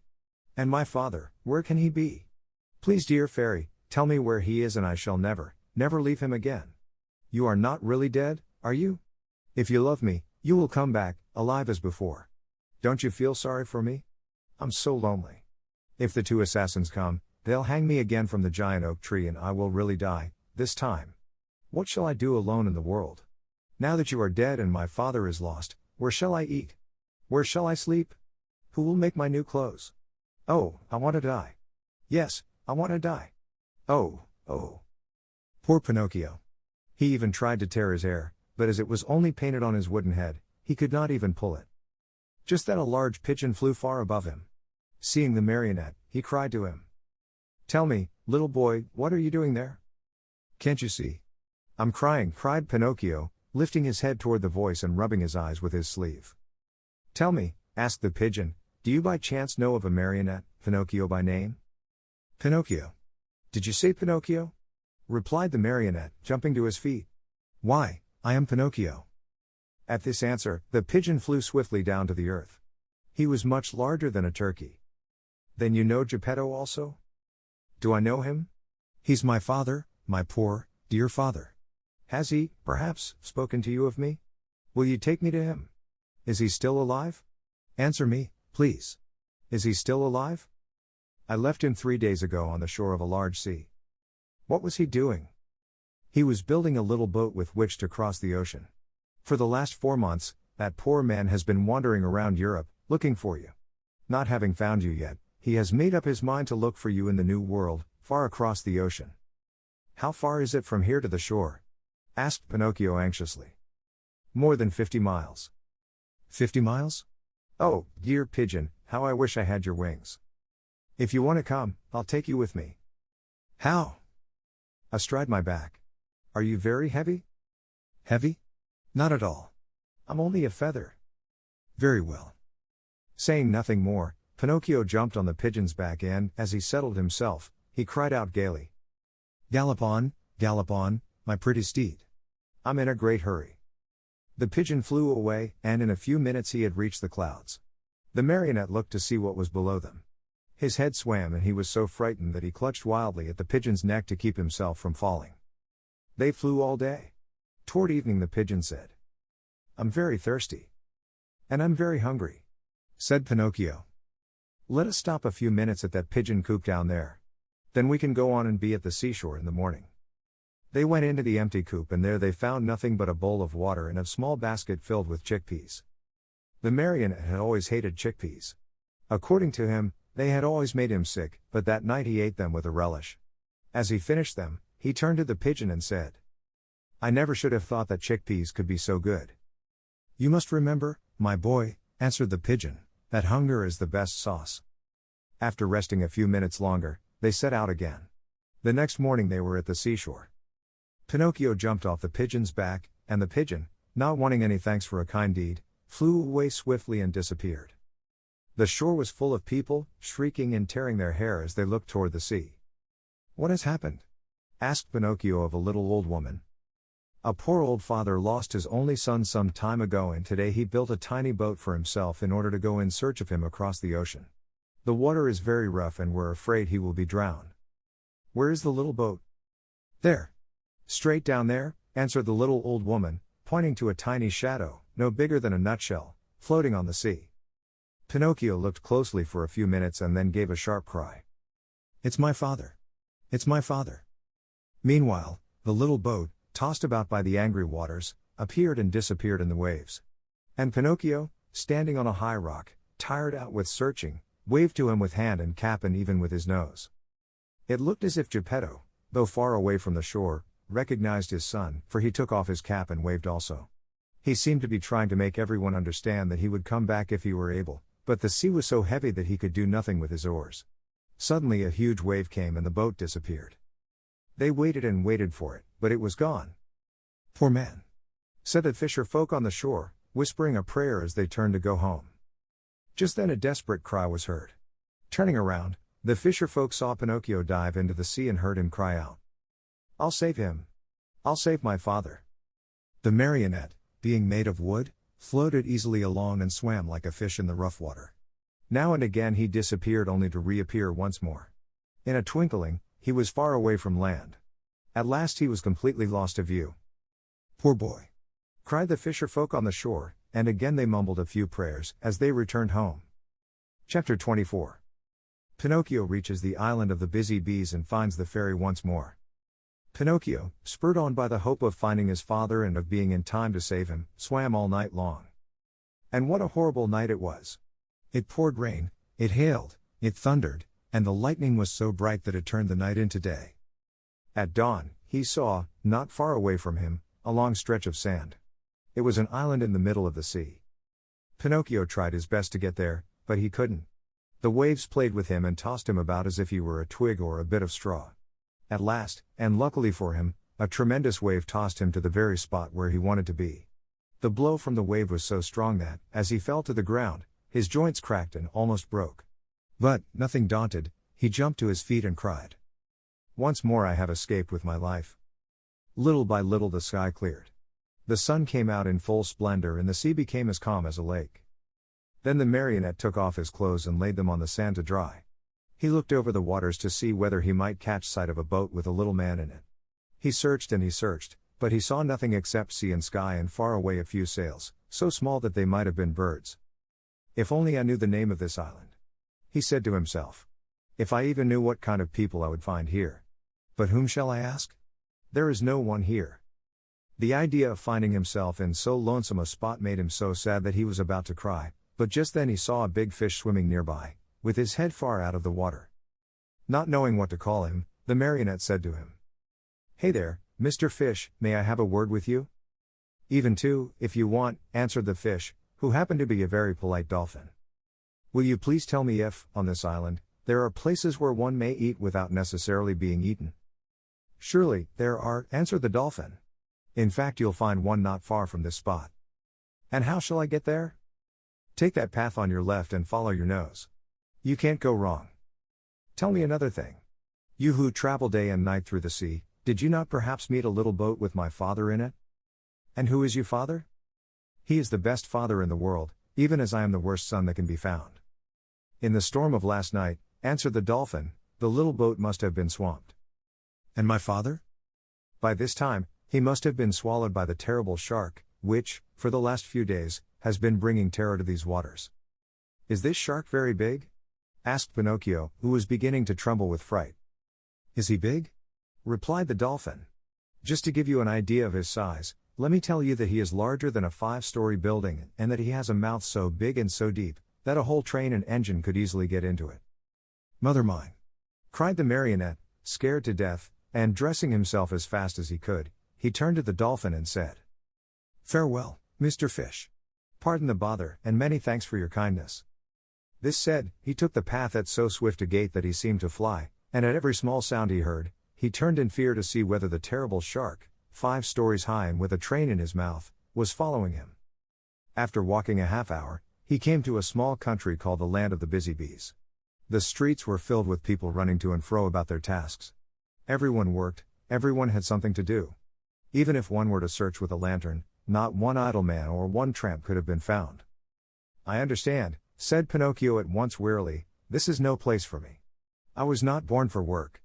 And my father, where can he be? Please, dear fairy, tell me where he is, and I shall never, never leave him again. You are not really dead, are you? If you love me, you will come back, alive as before. Don't you feel sorry for me? I'm so lonely. If the two assassins come, they'll hang me again from the giant oak tree, and I will really die, this time. What shall I do alone in the world? Now that you are dead and my father is lost, where shall I eat? Where shall I sleep? Who will make my new clothes? Oh, I want to die. Yes, I want to die. Oh, oh. Poor Pinocchio. He even tried to tear his hair, but as it was only painted on his wooden head, he could not even pull it. Just then a large pigeon flew far above him. Seeing the marionette, he cried to him. Tell me, little boy, what are you doing there? Can't you see? I'm crying, cried Pinocchio, lifting his head toward the voice and rubbing his eyes with his sleeve. Tell me, asked the pigeon, do you by chance know of a marionette, Pinocchio by name? Pinocchio. Did you say Pinocchio? Replied the marionette, jumping to his feet. Why, I am Pinocchio. At this answer, the pigeon flew swiftly down to the earth. He was much larger than a turkey. Then you know Geppetto also? Do I know him? He's my father, my poor, dear father. Has he, perhaps, spoken to you of me? Will you take me to him? Is he still alive? Answer me, please. Is he still alive? I left him 3 days ago on the shore of a large sea. What was he doing? He was building a little boat with which to cross the ocean. For the last 4 months, that poor man has been wandering around Europe, looking for you. Not having found you yet, he has made up his mind to look for you in the New World, far across the ocean. How far is it from here to the shore? Asked Pinocchio anxiously. More than 50 miles. 50 miles? Oh, dear pigeon, how I wish I had your wings. If you want to come, I'll take you with me. How? Astride my back. Are you very heavy? Heavy? Not at all. I'm only a feather. Very well. Saying nothing more, Pinocchio jumped on the pigeon's back and, as he settled himself, he cried out gaily. Gallop on, my pretty steed. I'm in a great hurry. The pigeon flew away, and in a few minutes he had reached the clouds. The marionette looked to see what was below them. His head swam and he was so frightened that he clutched wildly at the pigeon's neck to keep himself from falling. They flew all day. Toward evening the pigeon said, "I'm very thirsty. And I'm very hungry," said Pinocchio. "Let us stop a few minutes at that pigeon coop down there. Then we can go on and be at the seashore in the morning." They went into the empty coop and there they found nothing but a bowl of water and a small basket filled with chickpeas. The marionette had always hated chickpeas. According to him, they had always made him sick, but that night he ate them with a relish. As he finished them, he turned to the pigeon and said, "I never should have thought that chickpeas could be so good." "You must remember, my boy," answered the pigeon, "that hunger is the best sauce." After resting a few minutes longer, they set out again. The next morning they were at the seashore. Pinocchio jumped off the pigeon's back, and the pigeon, not wanting any thanks for a kind deed, flew away swiftly and disappeared. The shore was full of people, shrieking and tearing their hair as they looked toward the sea. "What has happened?" asked Pinocchio of a little old woman. "A poor old father lost his only son some time ago and today he built a tiny boat for himself in order to go in search of him across the ocean. The water is very rough and we're afraid he will be drowned." "Where is the little boat?" "There. Straight down there," answered the little old woman, pointing to a tiny shadow, no bigger than a nutshell, floating on the sea. Pinocchio looked closely for a few minutes and then gave a sharp cry. "It's my father! It's my father!" Meanwhile, the little boat, tossed about by the angry waters, appeared and disappeared in the waves. And Pinocchio, standing on a high rock, tired out with searching, waved to him with hand and cap and even with his nose. It looked as if Geppetto, though far away from the shore, recognized his son, for he took off his cap and waved also. He seemed to be trying to make everyone understand that he would come back if he were able, but the sea was so heavy that he could do nothing with his oars. Suddenly a huge wave came and the boat disappeared. They waited and waited for it, but it was gone. "Poor man," said the fisher folk on the shore, whispering a prayer as they turned to go home. Just then a desperate cry was heard. Turning around, the fisher folk saw Pinocchio dive into the sea and heard him cry out, "I'll save him! I'll save my father!" The marionette, being made of wood, floated easily along and swam like a fish in the rough water. Now and again he disappeared only to reappear once more. In a twinkling, he was far away from land. At last he was completely lost to view. "Poor boy!" cried the fisher folk on the shore, and again they mumbled a few prayers as they returned home. Chapter 24. Pinocchio reaches the island of the busy bees and finds the fairy once more. Pinocchio, spurred on by the hope of finding his father and of being in time to save him, swam all night long. And what a horrible night it was! It poured rain, it hailed, it thundered, and the lightning was so bright that it turned the night into day. At dawn, he saw, not far away from him, a long stretch of sand. It was an island in the middle of the sea. Pinocchio tried his best to get there, but he couldn't. The waves played with him and tossed him about as if he were a twig or a bit of straw. At last, and luckily for him, a tremendous wave tossed him to the very spot where he wanted to be. The blow from the wave was so strong that, as he fell to the ground, his joints cracked and almost broke. But, nothing daunted, he jumped to his feet and cried, "Once more I have escaped with my life." Little by little the sky cleared. The sun came out in full splendor and the sea became as calm as a lake. Then the marionette took off his clothes and laid them on the sand to dry. He looked over the waters to see whether he might catch sight of a boat with a little man in it. He searched and he searched, but he saw nothing except sea and sky and far away a few sails, so small that they might have been birds. "If only I knew the name of this island," he said to himself. "If I even knew what kind of people I would find here. But whom shall I ask? There is no one here." The idea of finding himself in so lonesome a spot made him so sad that he was about to cry, but just then he saw a big fish swimming nearby, with his head far out of the water. Not knowing what to call him, the marionette said to him, "Hey there, Mr. Fish, may I have a word with you?" "Even two, if you want," answered the fish, who happened to be a very polite dolphin. "Will you please tell me if, on this island, there are places where one may eat without necessarily being eaten?" "Surely, there are," answered the dolphin. "In fact, you'll find one not far from this spot." "And how shall I get there?" "Take that path on your left and follow your nose. You can't go wrong." "Tell me another thing. You who travel day and night through the sea, did you not perhaps meet a little boat with my father in it?" "And who is your father?" "He is the best father in the world, even as I am the worst son that can be found. In the storm of last night, answered the dolphin, the little boat must have been swamped. And my father? By this time, he must have been swallowed by the terrible shark, which, for the last few days, has been bringing terror to these waters. Is this shark very big? Asked Pinocchio, who was beginning to tremble with fright. Is he big? Replied the dolphin. Just to give you an idea of his size, let me tell you that he is larger than a 5-story building and that he has a mouth so big and so deep, that a whole train and engine could easily get into it. Mother mine! Cried the marionette, scared to death, and dressing himself as fast as he could, he turned to the dolphin and said, Farewell, Mr. Fish. Pardon the bother, and many thanks for your kindness. This said, he took the path at so swift a gait that he seemed to fly, and at every small sound he heard, he turned in fear to see whether the terrible shark, 5 stories high and with a train in his mouth, was following him. After walking a half hour, he came to a small country called the Land of the Busy Bees. The streets were filled with people running to and fro about their tasks. Everyone worked, everyone had something to do. Even if one were to search with a lantern, not one idle man or one tramp could have been found. I understand, said Pinocchio at once wearily, this is no place for me. I was not born for work.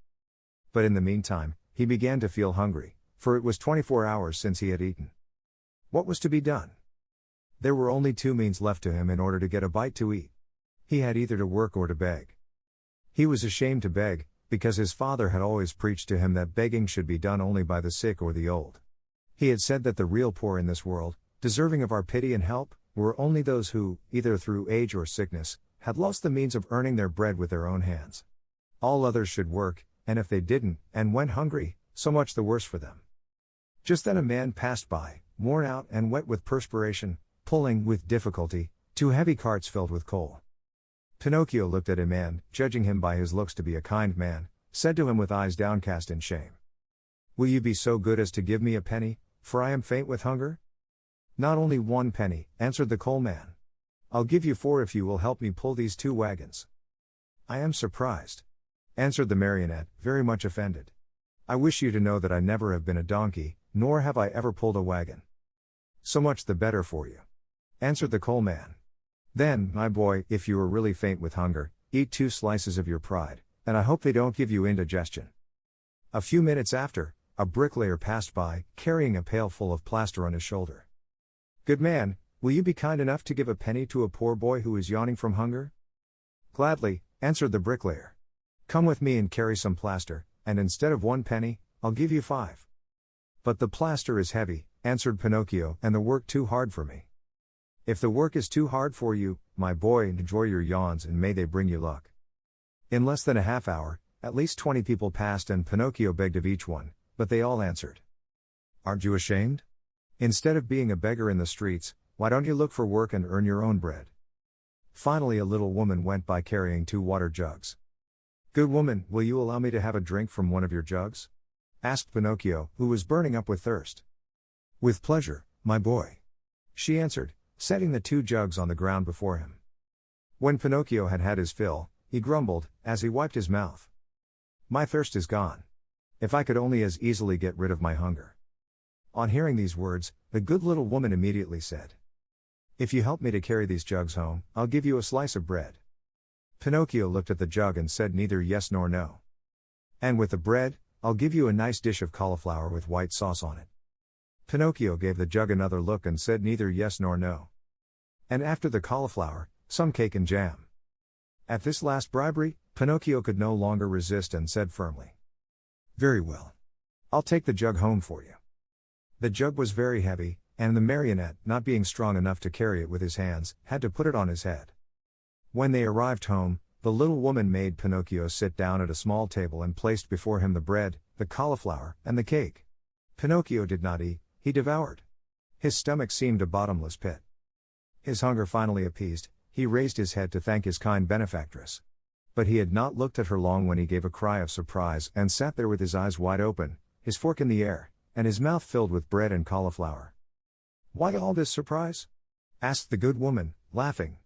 But in the meantime, he began to feel hungry, for it was 24 hours since he had eaten. What was to be done? There were only 2 means left to him in order to get a bite to eat. He had either to work or to beg. He was ashamed to beg, because his father had always preached to him that begging should be done only by the sick or the old. He had said that the real poor in this world, deserving of our pity and help, were only those who, either through age or sickness, had lost the means of earning their bread with their own hands. All others should work, and if they didn't, and went hungry, so much the worse for them. Just then a man passed by, worn out and wet with perspiration, pulling, with difficulty, 2 heavy carts filled with coal. Pinocchio looked at him and, judging him by his looks to be a kind man, said to him with eyes downcast in shame, Will you be so good as to give me a penny, for I am faint with hunger? Not only 1 penny, answered the coal man. I'll give you 4 if you will help me pull these 2 wagons. I am surprised, answered the marionette, very much offended. I wish you to know that I never have been a donkey, nor have I ever pulled a wagon. So much the better for you, answered the coal man. Then, my boy, if you are really faint with hunger, eat 2 slices of your pride, and I hope they don't give you indigestion. A few minutes after, a bricklayer passed by, carrying a pail full of plaster on his shoulder. Good man, will you be kind enough to give a penny to a poor boy who is yawning from hunger? Gladly, answered the bricklayer. Come with me and carry some plaster, and instead of 1 penny, I'll give you 5. But the plaster is heavy, answered Pinocchio, and the work too hard for me. If the work is too hard for you, my boy, enjoy your yawns and may they bring you luck. In less than a half hour, at least 20 people passed and Pinocchio begged of each one, but they all answered, Aren't you ashamed? Instead of being a beggar in the streets, why don't you look for work and earn your own bread? Finally a little woman went by carrying 2 water jugs. Good woman, will you allow me to have a drink from one of your jugs? Asked Pinocchio, who was burning up with thirst. With pleasure, my boy, she answered, setting the 2 jugs on the ground before him. When Pinocchio had had his fill, he grumbled, as he wiped his mouth. My thirst is gone. If I could only as easily get rid of my hunger. On hearing these words, the good little woman immediately said, If you help me to carry these jugs home, I'll give you a slice of bread. Pinocchio looked at the jug and said neither yes nor no. And with the bread, I'll give you a nice dish of cauliflower with white sauce on it. Pinocchio gave the jug another look and said neither yes nor no. And after the cauliflower, some cake and jam. At this last bribery, Pinocchio could no longer resist and said firmly, Very well. I'll take the jug home for you. The jug was very heavy, and the marionette, not being strong enough to carry it with his hands, had to put it on his head. When they arrived home, the little woman made Pinocchio sit down at a small table and placed before him the bread, the cauliflower, and the cake. Pinocchio did not eat, he devoured. His stomach seemed a bottomless pit. His hunger finally appeased, he raised his head to thank his kind benefactress. But he had not looked at her long when he gave a cry of surprise and sat there with his eyes wide open, his fork in the air, and his mouth filled with bread and cauliflower. Why all this surprise? Asked the good woman, laughing.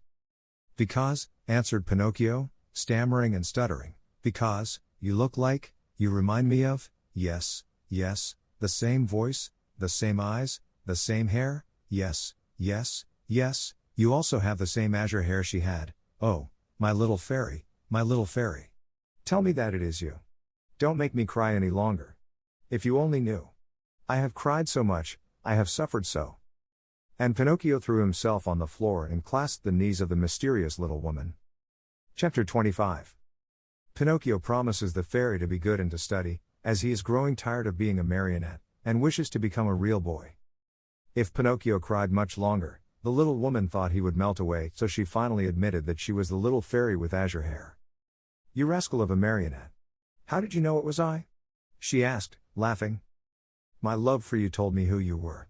Because, answered Pinocchio, stammering and stuttering, because, you look like, you remind me of, yes, yes, the same voice, the same eyes, the same hair, yes, yes, yes, You also have the same azure hair she had. Oh, my little fairy, my little fairy. Tell me that it is you. Don't make me cry any longer. If you only knew. I have cried so much, I have suffered so. And Pinocchio threw himself on the floor and clasped the knees of the mysterious little woman. Chapter 25. Pinocchio promises the fairy to be good and to study, as he is growing tired of being a marionette, and wishes to become a real boy. If Pinocchio cried much longer, the little woman thought he would melt away, so she finally admitted that she was the little fairy with azure hair. You rascal of a marionette. How did you know it was I? She asked, laughing. My love for you told me who you were.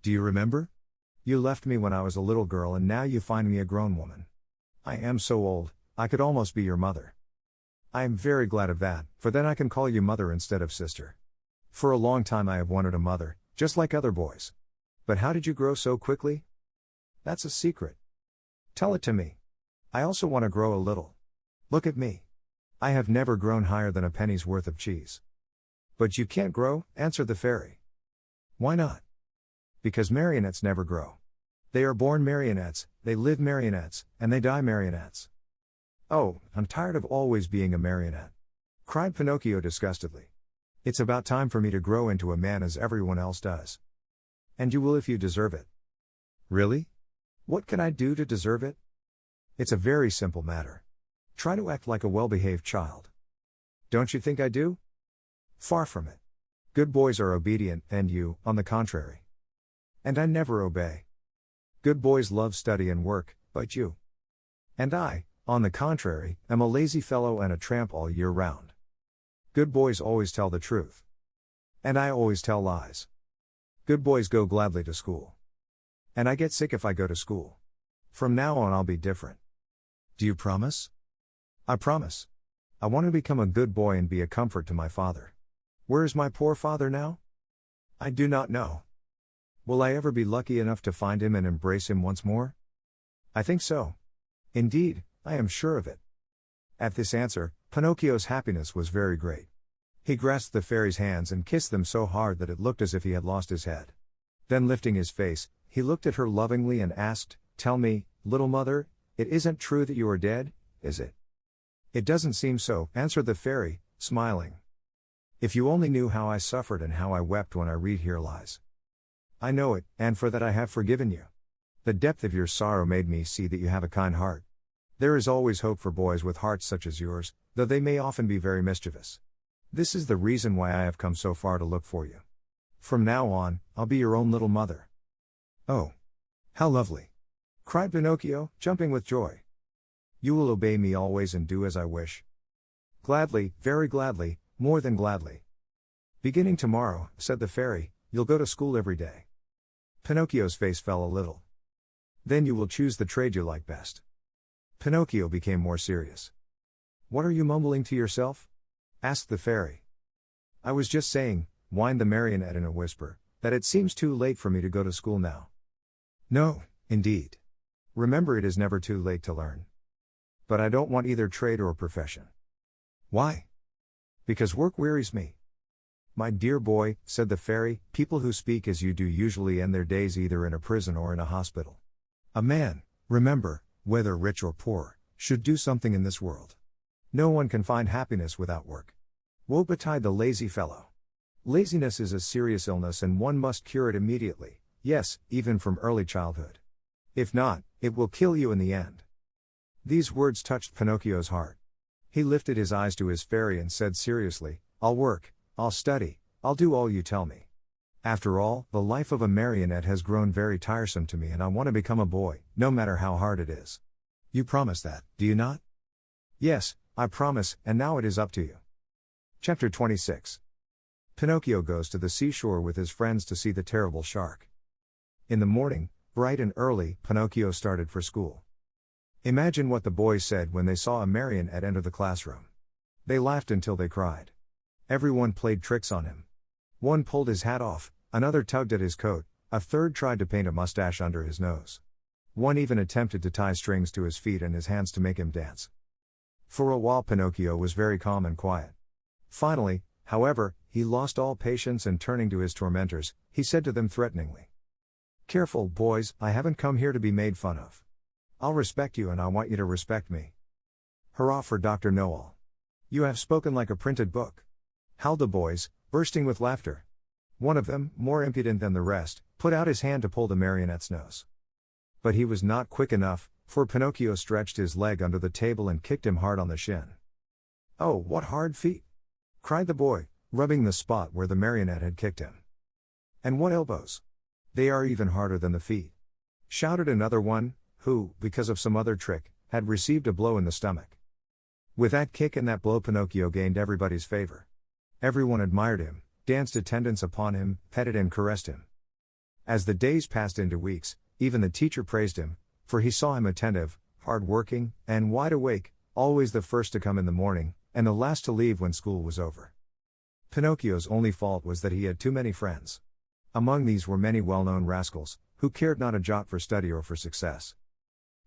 Do you remember? You left me when I was a little girl and now you find me a grown woman. I am so old, I could almost be your mother. I am very glad of that, for then I can call you mother instead of sister. For a long time I have wanted a mother, just like other boys. But how did you grow so quickly? That's a secret. Tell it to me. I also want to grow a little. Look at me. I have never grown higher than a penny's worth of cheese. But you can't grow, answered the fairy. Why not? Because marionettes never grow. They are born marionettes, they live marionettes, and they die marionettes. Oh, I'm tired of always being a marionette, cried Pinocchio disgustedly. It's about time for me to grow into a man as everyone else does. And you will if you deserve it. Really? What can I do to deserve it? It's a very simple matter. Try to act like a well-behaved child. Don't you think I do? Far from it. Good boys are obedient, and you, on the contrary. And I never obey. Good boys love study and work, but you. And I, on the contrary, am a lazy fellow and a tramp all year round. Good boys always tell the truth. And I always tell lies. Good boys go gladly to school. And I get sick if I go to school. From now on I'll be different. Do you promise? I promise. I want to become a good boy and be a comfort to my father. Where is my poor father now? I do not know. Will I ever be lucky enough to find him and embrace him once more? I think so. Indeed, I am sure of it. At this answer, Pinocchio's happiness was very great. He grasped the fairy's hands and kissed them so hard that it looked as if he had lost his head. Then lifting his face, he looked at her lovingly and asked, Tell me, little mother, it isn't true that you are dead, is it? It doesn't seem so, answered the fairy, smiling. If you only knew how I suffered and how I wept when I read here lies. I know it, and for that I have forgiven you. The depth of your sorrow made me see that you have a kind heart. There is always hope for boys with hearts such as yours, though they may often be very mischievous. This is the reason why I have come so far to look for you. From now on, I'll be your own little mother. Oh! How lovely! Cried Pinocchio, jumping with joy. You will obey me always and do as I wish. Gladly, very gladly, more than gladly. Beginning tomorrow, said the fairy, you'll go to school every day. Pinocchio's face fell a little. Then you will choose the trade you like best. Pinocchio became more serious. What are you mumbling to yourself? Asked the fairy. I was just saying, whined the marionette in a whisper, that it seems too late for me to go to school now. No, indeed. Remember, it is never too late to learn. But I don't want either trade or profession. Why? Because work wearies me. My dear boy, said the fairy, people who speak as you do usually end their days either in a prison or in a hospital. A man, remember, whether rich or poor, should do something in this world. No one can find happiness without work. Woe betide the lazy fellow. Laziness is a serious illness and one must cure it immediately, yes, even from early childhood. If not, it will kill you in the end. These words touched Pinocchio's heart. He lifted his eyes to his fairy and said seriously, I'll work, I'll study, I'll do all you tell me. After all, the life of a marionette has grown very tiresome to me and I want to become a boy, no matter how hard it is. You promise that, do you not? Yes, I promise, and now it is up to you. Chapter 26. Pinocchio goes to the seashore with his friends to see the terrible shark. In the morning, bright and early, Pinocchio started for school. Imagine what the boys said when they saw a marionette enter the classroom. They laughed until they cried. Everyone played tricks on him. One pulled his hat off, another tugged at his coat, a third tried to paint a mustache under his nose. One even attempted to tie strings to his feet and his hands to make him dance. For a while Pinocchio was very calm and quiet. Finally, however, he lost all patience and turning to his tormentors, he said to them threateningly, Careful, boys, I haven't come here to be made fun of. I'll respect you and I want you to respect me. Hurrah for Dr. Noel. You have spoken like a printed book. Howled the boys, bursting with laughter. One of them, more impudent than the rest, put out his hand to pull the marionette's nose. But he was not quick enough, for Pinocchio stretched his leg under the table and kicked him hard on the shin. "Oh, what hard feet!" cried the boy, rubbing the spot where the marionette had kicked him. "And what elbows! They are even harder than the feet," shouted another one, who, because of some other trick, had received a blow in the stomach. With that kick and that blow, Pinocchio gained everybody's favor. Everyone admired him, danced attendance upon him, petted and caressed him. As the days passed into weeks, even the teacher praised him, for he saw him attentive, hard-working, and wide awake, always the first to come in the morning, and the last to leave when school was over. Pinocchio's only fault was that he had too many friends. Among these were many well-known rascals, who cared not a jot for study or for success.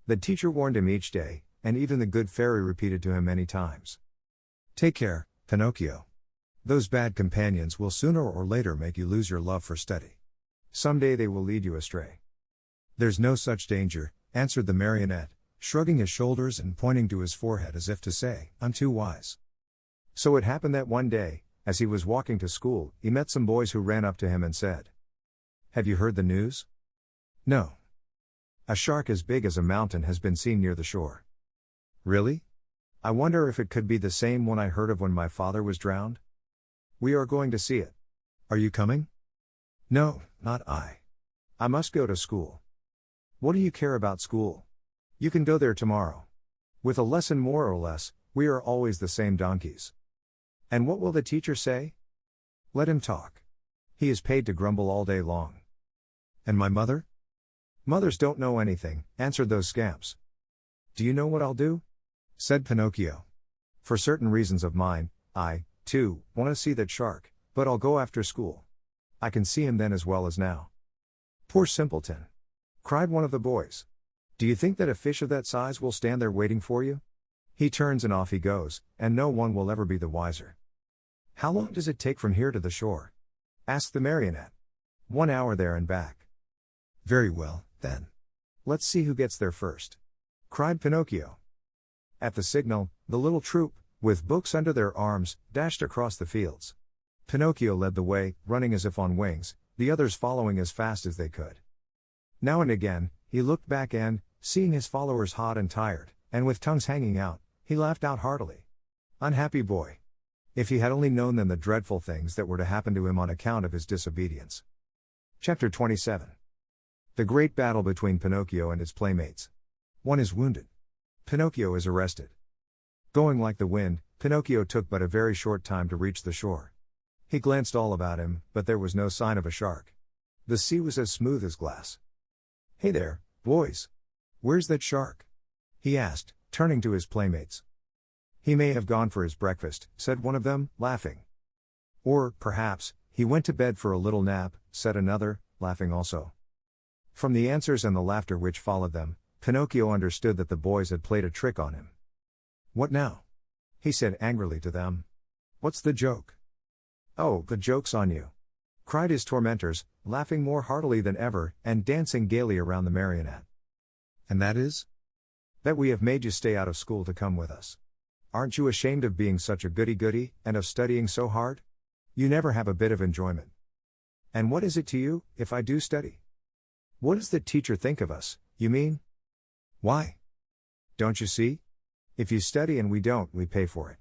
The teacher warned him each day, and even the good fairy repeated to him many times. "Take care, Pinocchio. Those bad companions will sooner or later make you lose your love for study. Someday they will lead you astray." "There's no such danger," answered the marionette, shrugging his shoulders and pointing to his forehead as if to say, "I'm too wise." So it happened that one day, as he was walking to school, he met some boys who ran up to him and said, "Have you heard the news?" "No. A shark as big as a mountain has been seen near the shore." "Really? I wonder if it could be the same one I heard of when my father was drowned?" "We are going to see it. Are you coming?" "No, not I. I must go to school." "What do you care about school? You can go there tomorrow. With a lesson more or less, we are always the same donkeys." "And what will the teacher say?" "Let him talk. He is paid to grumble all day long." "And my mother?" "Mothers don't know anything," answered those scamps. "Do you know what I'll do?" said Pinocchio. "For certain reasons of mine, I, too, want to see that shark, but I'll go after school. I can see him then as well as now." "Poor simpleton!" cried one of the boys. "Do you think that a fish of that size will stand there waiting for you? He turns and off he goes, and no one will ever be the wiser." "How long does it take from here to the shore?" asked the marionette. "1 hour there and back." "Very well, then. Let's see who gets there first," cried Pinocchio. At the signal, the little troop, with books under their arms, dashed across the fields. Pinocchio led the way, running as if on wings, the others following as fast as they could. Now and again, he looked back and, seeing his followers hot and tired, and with tongues hanging out, he laughed out heartily. Unhappy boy! If he had only known then the dreadful things that were to happen to him on account of his disobedience. Chapter 27. The great battle between Pinocchio and his playmates. One is wounded. Pinocchio is arrested. Going like the wind, Pinocchio took but a very short time to reach the shore. He glanced all about him, but there was no sign of a shark. The sea was as smooth as glass. "Hey there, boys! Where's that shark?" he asked, turning to his playmates. "He may have gone for his breakfast," said one of them, laughing. "Or, perhaps, he went to bed for a little nap," said another, laughing also. From the answers and the laughter which followed them, Pinocchio understood that the boys had played a trick on him. "What now?" he said angrily to them. "What's the joke?" "Oh, the joke's on you!" cried his tormentors, laughing more heartily than ever, and dancing gaily around the marionette. "And that is?" "That we have made you stay out of school to come with us. Aren't you ashamed of being such a goody-goody, and of studying so hard? You never have a bit of enjoyment. And what is it to you, if I do study? What does the teacher think of us, you mean? Why? Don't you see? If you study and we don't, we pay for it.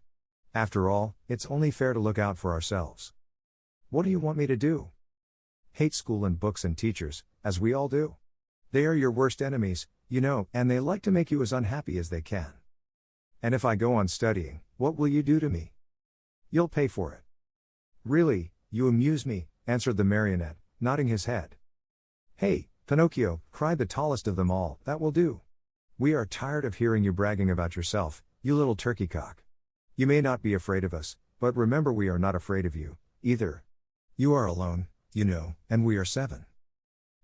After all, it's only fair to look out for ourselves. What do you want me to do? Hate school and books and teachers, as we all do. They are your worst enemies, you know, and they like to make you as unhappy as they can. And if I go on studying, what will you do to me? You'll pay for it." "Really, you amuse me," answered the marionette, nodding his head. "Hey, Pinocchio," cried the tallest of them all, "that will do. We are tired of hearing you bragging about yourself, you little turkey cock. You may not be afraid of us, but remember we are not afraid of you, either. You are alone, you know, and we are 7.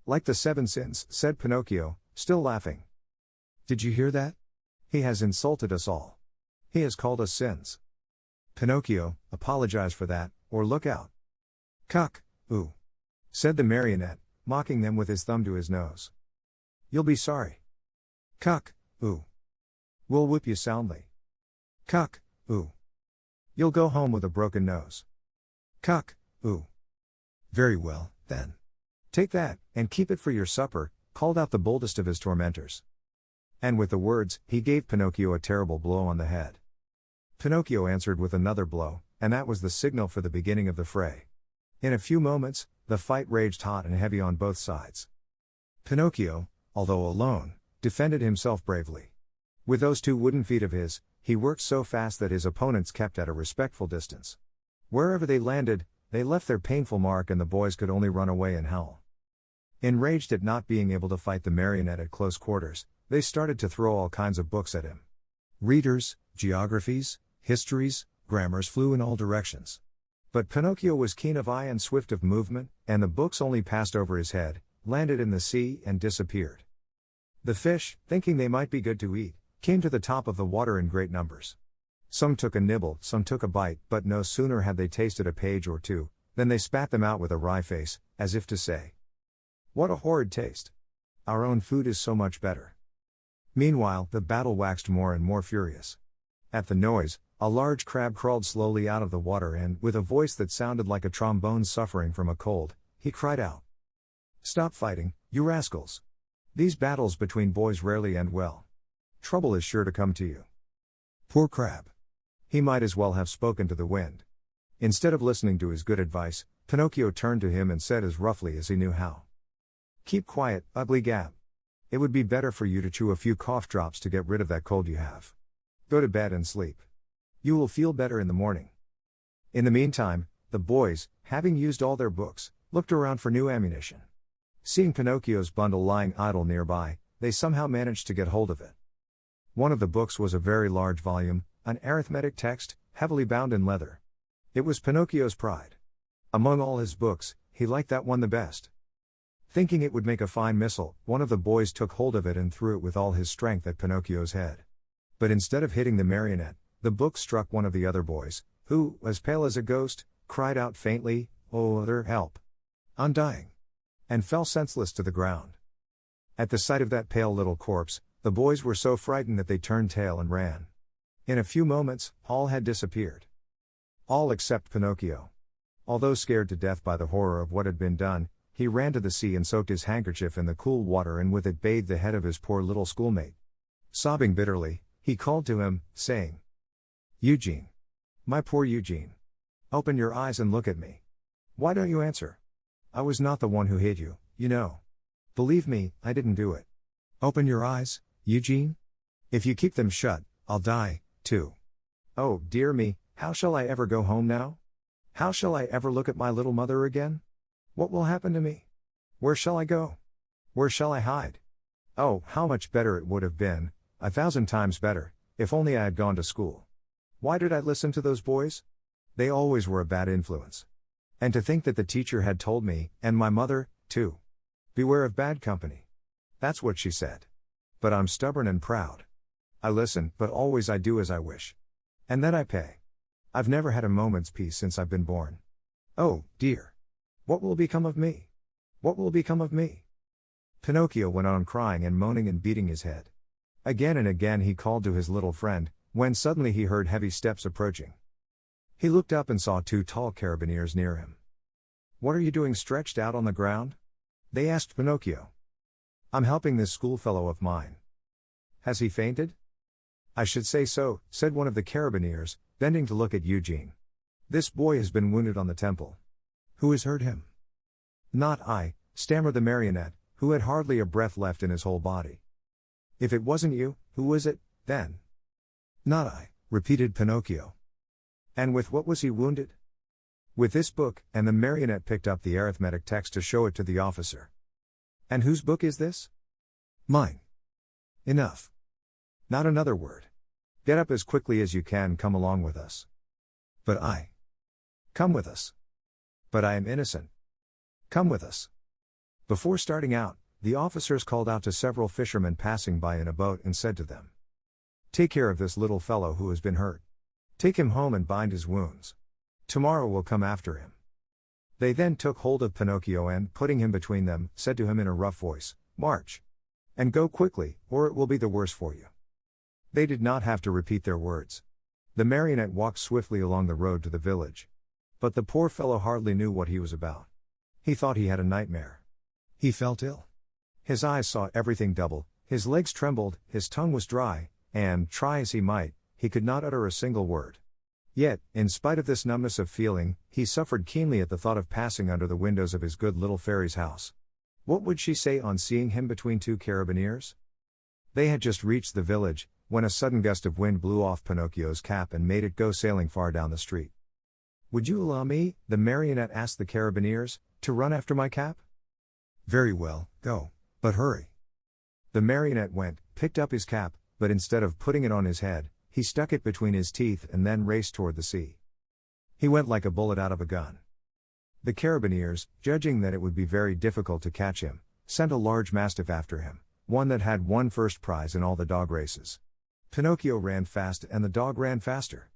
"Like the 7 sins," said Pinocchio, still laughing. "Did you hear that? He has insulted us all. He has called us sins. Pinocchio, apologize for that, or look out." "Cuck, ooh," said the marionette, mocking them with his thumb to his nose. You'll be sorry. Cuck, ooh. We'll whip you soundly. Cuck, ooh. You'll go home with a broken nose. Cuck, ooh. Very well, then. Take that, and keep it for your supper, called out the boldest of his tormentors. And with the words, he gave Pinocchio a terrible blow on the head. Pinocchio answered with another blow, and that was the signal for the beginning of the fray. In a few moments, the fight raged hot and heavy on both sides. Pinocchio, although alone, defended himself bravely. With those two wooden feet of his, he worked so fast that his opponents kept at a respectful distance. Wherever they landed, they left their painful mark and the boys could only run away and howl. Enraged at not being able to fight the marionette at close quarters, they started to throw all kinds of books at him. Readers, geographies, histories, grammars flew in all directions. But Pinocchio was keen of eye and swift of movement, and the books only passed over his head, landed in the sea, and disappeared. The fish, thinking they might be good to eat, came to the top of the water in great numbers. Some took a nibble, some took a bite, but no sooner had they tasted a page or two, than they spat them out with a wry face, as if to say, "What a horrid taste! Our own food is so much better." Meanwhile, the battle waxed more and more furious. At the noise, a large crab crawled slowly out of the water and, with a voice that sounded like a trombone suffering from a cold, he cried out, "Stop fighting, you rascals! These battles between boys rarely end well. Trouble is sure to come to you." Poor crab! He might as well have spoken to the wind. Instead of listening to his good advice, Pinocchio turned to him and said as roughly as he knew how, "Keep quiet, ugly gab. It would be better for you to chew a few cough drops to get rid of that cold you have. Go to bed and sleep. You will feel better in the morning." In the meantime, the boys, having used all their books, looked around for new ammunition. Seeing Pinocchio's bundle lying idle nearby, they somehow managed to get hold of it. One of the books was a very large volume, an arithmetic text, heavily bound in leather. It was Pinocchio's pride. Among all his books, he liked that one the best. Thinking it would make a fine missile, one of the boys took hold of it and threw it with all his strength at Pinocchio's head. But instead of hitting the marionette, the book struck one of the other boys, who, as pale as a ghost, cried out faintly, "Oh, other help! I'm dying!" and fell senseless to the ground. At the sight of that pale little corpse, the boys were so frightened that they turned tail and ran. In a few moments, all had disappeared. All except Pinocchio. Although scared to death by the horror of what had been done, he ran to the sea and soaked his handkerchief in the cool water and with it bathed the head of his poor little schoolmate. Sobbing bitterly, he called to him, saying, "Eugene! My poor Eugene! Open your eyes and look at me. Why don't you answer? I was not the one who hit you, you know. Believe me, I didn't do it. Open your eyes, Eugene? If you keep them shut, I'll die, too. Oh, dear me, how shall I ever go home now? How shall I ever look at my little mother again? What will happen to me? Where shall I go? Where shall I hide? Oh, how much better it would have been, 1,000 times better, if only I had gone to school. Why did I listen to those boys? They always were a bad influence. And to think that the teacher had told me, and my mother, too. Beware of bad company. That's what she said. But I'm stubborn and proud. I listen, but always I do as I wish. And then I pay. I've never had a moment's peace since I've been born. Oh, dear. What will become of me? What will become of me?" Pinocchio went on crying and moaning and beating his head. Again and again he called to his little friend, when suddenly he heard heavy steps approaching. He looked up and saw 2 tall carabineers near him. "What are you doing stretched out on the ground?" they asked Pinocchio. "I'm helping this schoolfellow of mine." "Has he fainted?" "I should say so," said one of the carabineers, bending to look at Eugene. "This boy has been wounded on the temple." "Who has hurt him?" "Not I," stammered the marionette, who had hardly a breath left in his whole body. "If it wasn't you, who was it, then?" "Not I," repeated Pinocchio. "And with what was he wounded?" "With this book," and the marionette picked up the arithmetic text to show it to the officer. "And whose book is this?" "Mine." "Enough. Not another word. Get up as quickly as you can, come along with us." "But I." "Come with us." "But I am innocent." "Come with us." Before starting out, the officers called out to several fishermen passing by in a boat and said to them, "Take care of this little fellow who has been hurt. Take him home and bind his wounds. Tomorrow we'll come after him." They then took hold of Pinocchio and, putting him between them, said to him in a rough voice, "March! And go quickly, or it will be the worse for you." They did not have to repeat their words. The marionette walked swiftly along the road to the village. But the poor fellow hardly knew what he was about. He thought he had a nightmare. He felt ill. His eyes saw everything double, his legs trembled, his tongue was dry, and, try as he might, he could not utter a single word. Yet, in spite of this numbness of feeling, he suffered keenly at the thought of passing under the windows of his good little fairy's house. What would she say on seeing him between two carabineers? They had just reached the village, when a sudden gust of wind blew off Pinocchio's cap and made it go sailing far down the street. "Would you allow me," the marionette asked the carabineers, "to run after my cap?" "Very well, go, but hurry." The marionette went, picked up his cap, but instead of putting it on his head, he stuck it between his teeth and then raced toward the sea. He went like a bullet out of a gun. The carabineers, judging that it would be very difficult to catch him, sent a large mastiff after him, one that had won first prize in all the dog races. Pinocchio ran fast and the dog ran faster.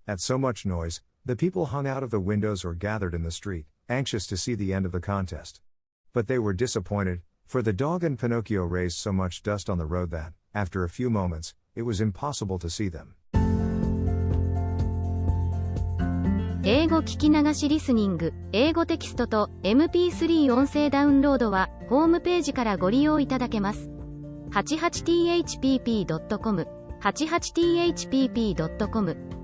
At so much noise, the people hung out of the windows or gathered in the street, anxious to see the end of the contest. But they were disappointed, for the dog and Pinocchio raised so much dust on the road that, after a few moments, it was impossible to see them. 英語聞き流しリスニング、英語テキストと MP3 音声ダウンロードは、ホームページからご利用いただけます。88thpp.com、88thpp.com